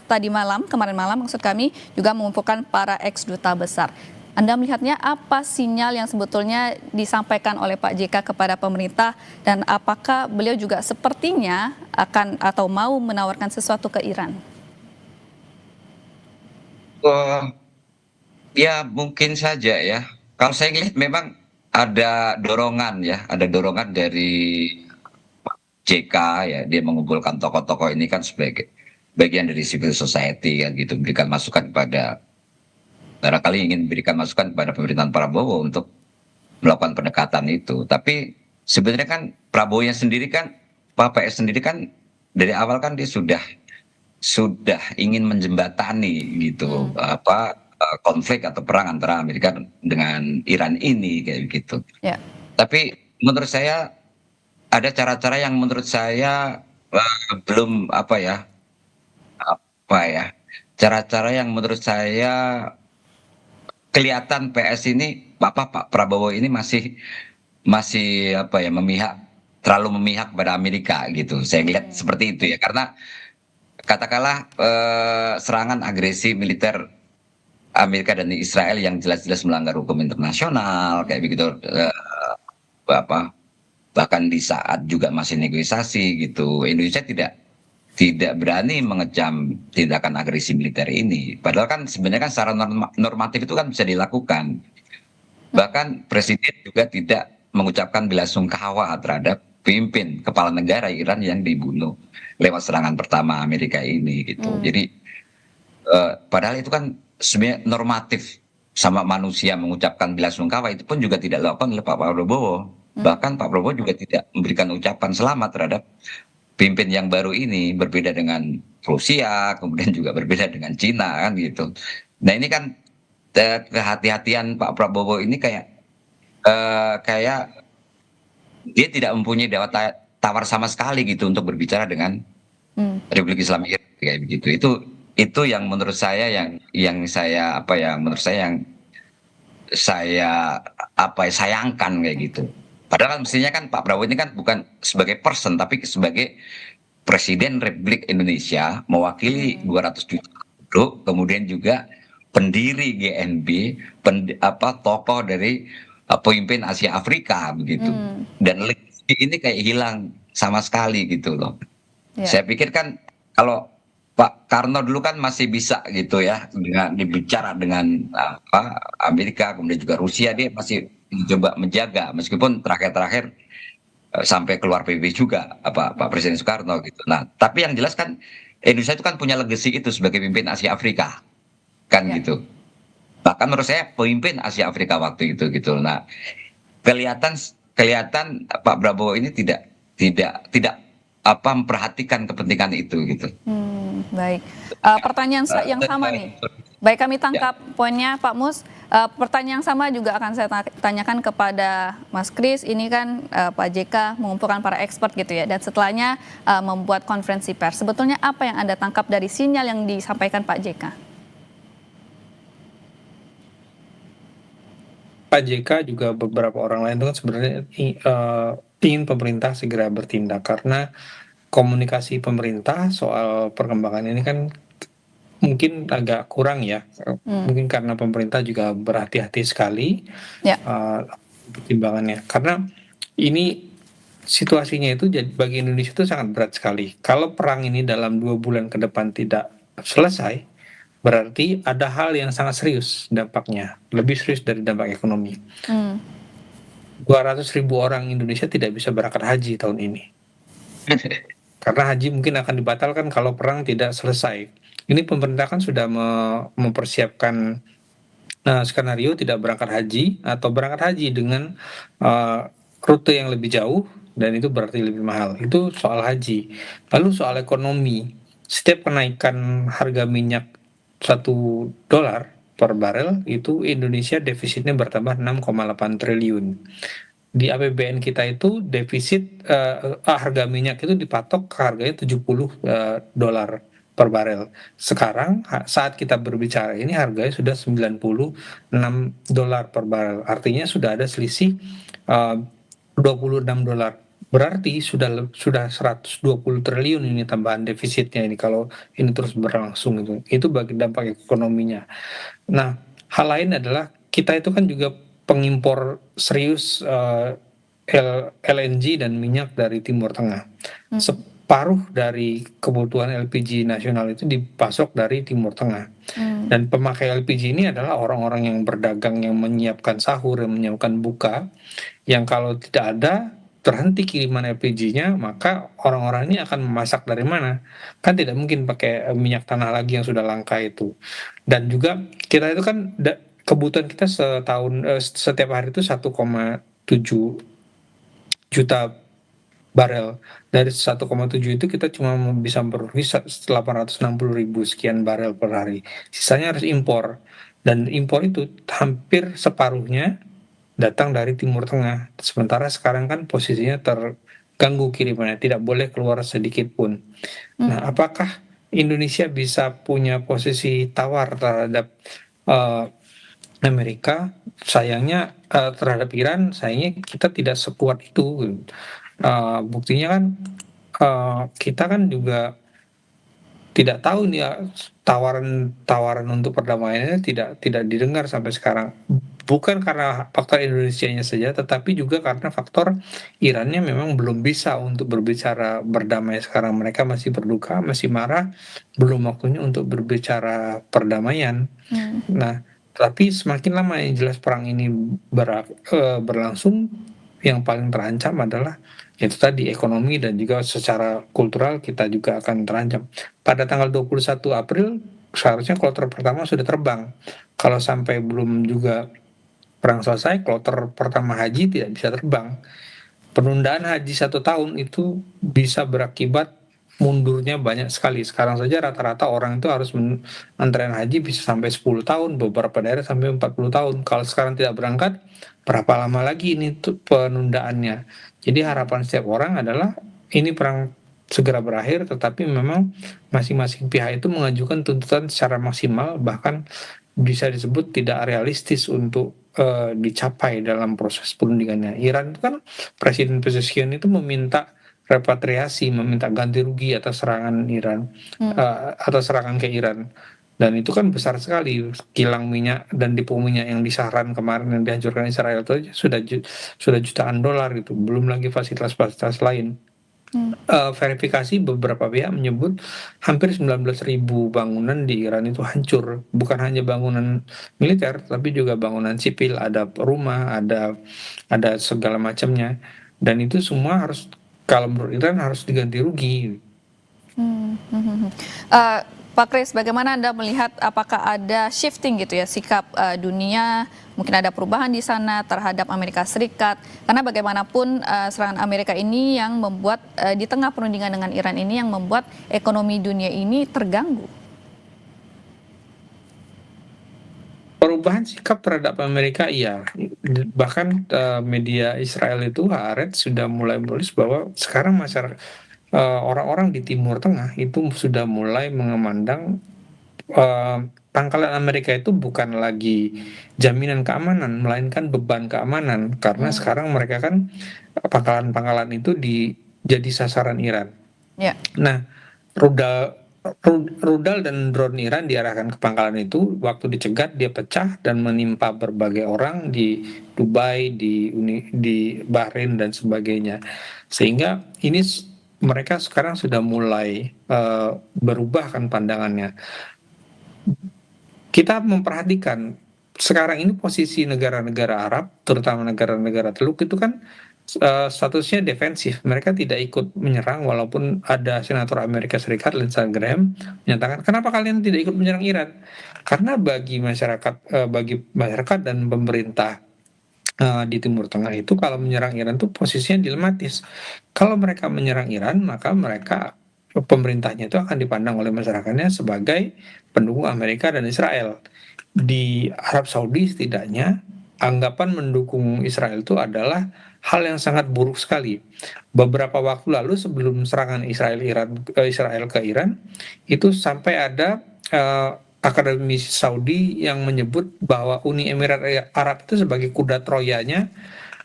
kemarin malam maksud kami juga mengumpulkan para ex-duta besar. Anda melihatnya apa sinyal yang sebetulnya disampaikan oleh Pak JK kepada pemerintah dan apakah beliau juga sepertinya akan atau mau menawarkan sesuatu ke Iran? Ya mungkin saja ya. Kalau saya lihat memang ada dorongan dari JK ya, dia mengumpulkan tokoh-tokoh ini kan sebagai bagian dari civil society kan gitu, memberikan masukan barangkali ingin memberikan masukan kepada pemerintahan Prabowo untuk melakukan pendekatan itu. Tapi sebenarnya kan Prabowo-nya sendiri kan, Pak PS sendiri kan dari awal kan dia sudah ingin menjembatani gitu konflik atau perang antara Amerika dengan Iran ini kayak gitu. Ya. Tapi menurut saya ada cara-cara yang menurut saya belum cara-cara yang menurut saya kelihatan PS ini Pak Prabowo ini masih terlalu memihak pada Amerika gitu. Saya lihat seperti itu ya, karena katakanlah serangan agresi militer Amerika dan Israel yang jelas-jelas melanggar hukum internasional kayak begitu, bahkan di saat juga masih negosiasi gitu, Indonesia tidak berani mengecam tindakan agresi militer ini. Padahal kan sebenarnya kan secara normatif itu kan bisa dilakukan. Bahkan Presiden juga tidak mengucapkan belasungkawa terhadap pemimpin kepala negara Iran yang dibunuh lewat serangan pertama Amerika ini gitu. Jadi padahal itu kan sebenarnya normatif, sama manusia mengucapkan belasungkawa itu pun juga tidak dilakukan oleh Pak Prabowo. Bahkan Pak Prabowo juga tidak memberikan ucapan selamat terhadap pimpin yang baru ini, berbeda dengan Rusia, kemudian juga berbeda dengan Cina kan gitu. Nah ini kan kehati-hatian Pak Prabowo ini kayak dia tidak mempunyai daya tawar sama sekali gitu untuk berbicara dengan Republik Islam Iran kayak begitu. Itu yang menurut saya sayangkan kayak gitu. Padahal kan mestinya kan Pak Prabowo ini kan bukan sebagai person tapi sebagai Presiden Republik Indonesia, mewakili 200 juta penduduk, kemudian juga pendiri GNB, tokoh dari pemimpin Asia Afrika begitu. Dan legasi ini kayak hilang sama sekali gitu loh. Saya pikir kan kalau Pak Karno dulu kan masih bisa gitu ya dengan dibicara dengan Amerika, kemudian juga Rusia, dia masih mencoba menjaga meskipun terakhir sampai keluar PBB juga Pak Presiden Soekarno gitu. Nah, tapi yang jelas kan Indonesia itu kan punya legacy itu sebagai pemimpin Asia Afrika kan gitu. Bahkan menurut saya pemimpin Asia Afrika waktu itu gitu. Nah, kelihatan Pak Prabowo ini tidak memperhatikan kepentingan itu gitu. Baik. Pertanyaan yang sama nih. Baik, kami tangkap poinnya Pak Mus. Pertanyaan yang sama juga akan saya tanyakan kepada Mas Kris. Ini kan Pak JK mengumpulkan para expert gitu ya, dan setelahnya membuat konferensi pers. Sebetulnya apa yang Anda tangkap dari sinyal yang disampaikan Pak JK? Pak JK juga beberapa orang lain itu kan sebenarnya ingin pemerintah segera bertindak karena komunikasi pemerintah soal perkembangan ini kan mungkin agak kurang ya. Mungkin karena pemerintah juga berhati-hati sekali Ya. pertimbangannya. Karena ini situasinya itu jadi bagi Indonesia itu sangat berat sekali. Kalau perang ini dalam 2 bulan ke depan tidak selesai, berarti ada hal yang sangat serius dampaknya, lebih serius dari dampak ekonomi. Hmm. 200.000 orang Indonesia tidak bisa berangkat haji tahun ini. Karena haji mungkin akan dibatalkan kalau perang tidak selesai. Ini pemerintah kan sudah mempersiapkan skenario tidak berangkat haji atau berangkat haji dengan rute yang lebih jauh dan itu berarti lebih mahal. Itu soal haji. Lalu soal ekonomi, setiap kenaikan harga minyak $1 per barel itu Indonesia defisitnya bertambah 6,8 triliun. Di APBN kita itu defisit harga minyak itu dipatok ke harganya $70 per barel. Sekarang saat kita berbicara ini harganya sudah $96 per barel. Artinya sudah ada selisih $26. Berarti sudah 120 triliun ini tambahan defisitnya ini kalau ini terus berlangsung itu. Itu bagi dampak ekonominya. Nah, hal lain adalah kita itu kan juga pengimpor serius LNG dan minyak dari Timur Tengah. Separuh dari kebutuhan LPG nasional itu dipasok dari Timur Tengah. Dan pemakai LPG ini adalah orang-orang yang berdagang, yang menyiapkan sahur, yang menyiapkan buka, yang kalau tidak ada terhenti kiriman LPG-nya, maka orang-orang ini akan memasak dari mana? Kan tidak mungkin pakai minyak tanah lagi yang sudah langka itu. Dan juga kita itu kan kebutuhan kita setiap hari itu 1,7 juta barel. Dari 1,7 itu kita cuma bisa memproduksi 860.000 sekian barel per hari. Sisanya harus impor. Dan impor itu hampir separuhnya datang dari Timur Tengah. Sementara sekarang kan posisinya terganggu kirimannya, tidak boleh keluar sedikit pun. Nah, apakah Indonesia bisa punya posisi tawar terhadap Amerika? Sayangnya terhadap Iran, sayangnya kita tidak sekuat itu. Buktinya kan kita kan juga tidak tahu nih tawaran untuk perdamaiannya tidak didengar sampai sekarang. Bukan karena faktor Indonesianya saja, tetapi juga karena faktor Irannya memang belum bisa untuk berbicara berdamai sekarang. Mereka masih berduka, masih marah, belum waktunya untuk berbicara perdamaian. Nah, tapi semakin lama yang jelas perang ini berlangsung, yang paling terancam adalah itu tadi ekonomi dan juga secara kultural kita juga akan terancam. Pada tanggal 21 April seharusnya kloter pertama sudah terbang. Kalau sampai belum juga perang selesai, kloter pertama haji tidak bisa terbang. Penundaan haji 1 tahun itu bisa berakibat mundurnya banyak sekali. Sekarang saja rata-rata orang itu harus antrean haji bisa sampai 10 tahun, beberapa daerah sampai 40 tahun. Kalau sekarang tidak berangkat, berapa lama lagi ini penundaannya? Jadi harapan setiap orang adalah ini perang segera berakhir, tetapi memang masing-masing pihak itu mengajukan tuntutan secara maksimal, bahkan bisa disebut tidak realistis untuk dicapai dalam proses perundingannya. Iran itu kan Presiden Pezeshkian itu meminta repatriasi, meminta ganti rugi atas serangan Iran, atas serangan ke Iran. Dan itu kan besar sekali, kilang minyak dan depo minyak yang di Sahran kemarin yang dihancurkan Israel itu sudah jutaan dolar gitu, belum lagi fasilitas-fasilitas lain. Verifikasi beberapa pihak menyebut hampir 19.000 bangunan di Iran itu hancur, bukan hanya bangunan militer tapi juga bangunan sipil, ada rumah, ada segala macamnya, dan itu semua harus, kalau menurut Iran harus diganti rugi. Pak Kris, bagaimana Anda melihat apakah ada shifting gitu ya sikap dunia, mungkin ada perubahan di sana terhadap Amerika Serikat, karena bagaimanapun serangan Amerika ini yang membuat di tengah perundingan dengan Iran ini yang membuat ekonomi dunia ini terganggu. Perubahan sikap terhadap Amerika, iya. Bahkan media Israel itu Haaretz sudah mulai menulis bahwa sekarang masyarakat orang-orang di Timur Tengah itu sudah mulai mengemandang pangkalan Amerika itu bukan lagi jaminan keamanan, melainkan beban keamanan. Karena sekarang mereka kan pangkalan-pangkalan itu jadi sasaran Iran. Ya. Nah, rudal rudal dan drone Iran diarahkan ke pangkalan itu, waktu dicegat dia pecah dan menimpa berbagai orang di Dubai, di Bahrain dan sebagainya. Sehingga ini mereka sekarang sudah mulai berubah kan pandangannya. Kita memperhatikan sekarang ini posisi negara-negara Arab, terutama negara-negara Teluk itu kan statusnya defensif. Mereka tidak ikut menyerang, walaupun ada senator Amerika Serikat Lindsey Graham menyatakan, kenapa kalian tidak ikut menyerang Iran? Karena bagi masyarakat dan pemerintah di Timur Tengah itu, kalau menyerang Iran itu posisinya dilematis. Kalau mereka menyerang Iran, maka pemerintahnya itu akan dipandang oleh masyarakatnya sebagai pendukung Amerika dan Israel. Di Arab Saudi setidaknya anggapan mendukung Israel itu adalah hal yang sangat buruk sekali. Beberapa waktu lalu sebelum serangan Israel ke Iran itu sampai ada akademisi Saudi yang menyebut bahwa Uni Emirat Arab itu sebagai kuda Troyanya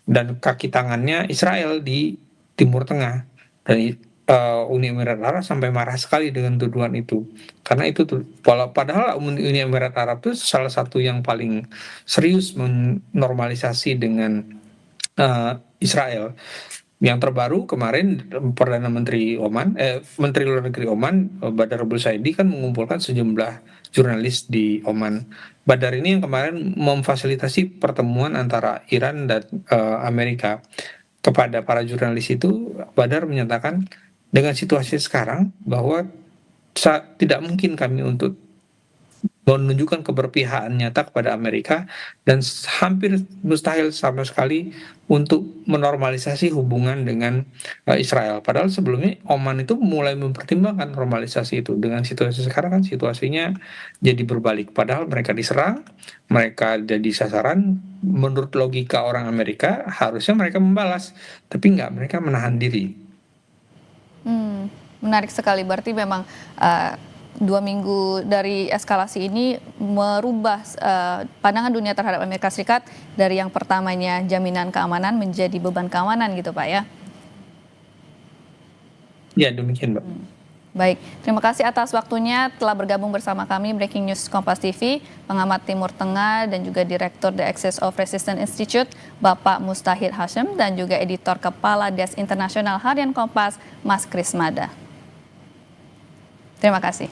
dan kaki tangannya Israel di Timur Tengah. Dan Uni Emirat Arab sampai marah sekali dengan tuduhan itu, karena itu tuh padahal Uni Emirat Arab itu salah satu yang paling serius menormalisasi dengan Israel. Yang terbaru kemarin Perdana Menteri Menteri Luar Negeri Oman, Badar Abdul Saidi kan mengumpulkan sejumlah jurnalis di Oman. Badar ini yang kemarin memfasilitasi pertemuan antara Iran dan Amerika. Kepada para jurnalis itu, Badar menyatakan dengan situasi sekarang bahwa tidak mungkin kami untuk menunjukkan keberpihakan nyata kepada Amerika, dan hampir mustahil sama sekali untuk menormalisasi hubungan dengan Israel. Padahal sebelumnya Oman itu mulai mempertimbangkan normalisasi itu. Dengan situasi sekarang kan situasinya jadi berbalik. Padahal mereka diserang, mereka jadi sasaran. Menurut logika orang Amerika harusnya mereka membalas, tapi enggak, mereka menahan diri. Menarik sekali, berarti memang 2 minggu dari eskalasi ini merubah pandangan dunia terhadap Amerika Serikat dari yang pertamanya jaminan keamanan menjadi beban keamanan gitu Pak ya? Ya, demikian Mbak. Baik, terima kasih atas waktunya telah bergabung bersama kami Breaking News Kompas TV, pengamat Timur Tengah dan juga Direktur The Axis of Resistance Institute, Bapak Mustahil Hashim, dan juga Editor Kepala Desk Internasional Harian Kompas, Mas Kris Mada. Terima kasih.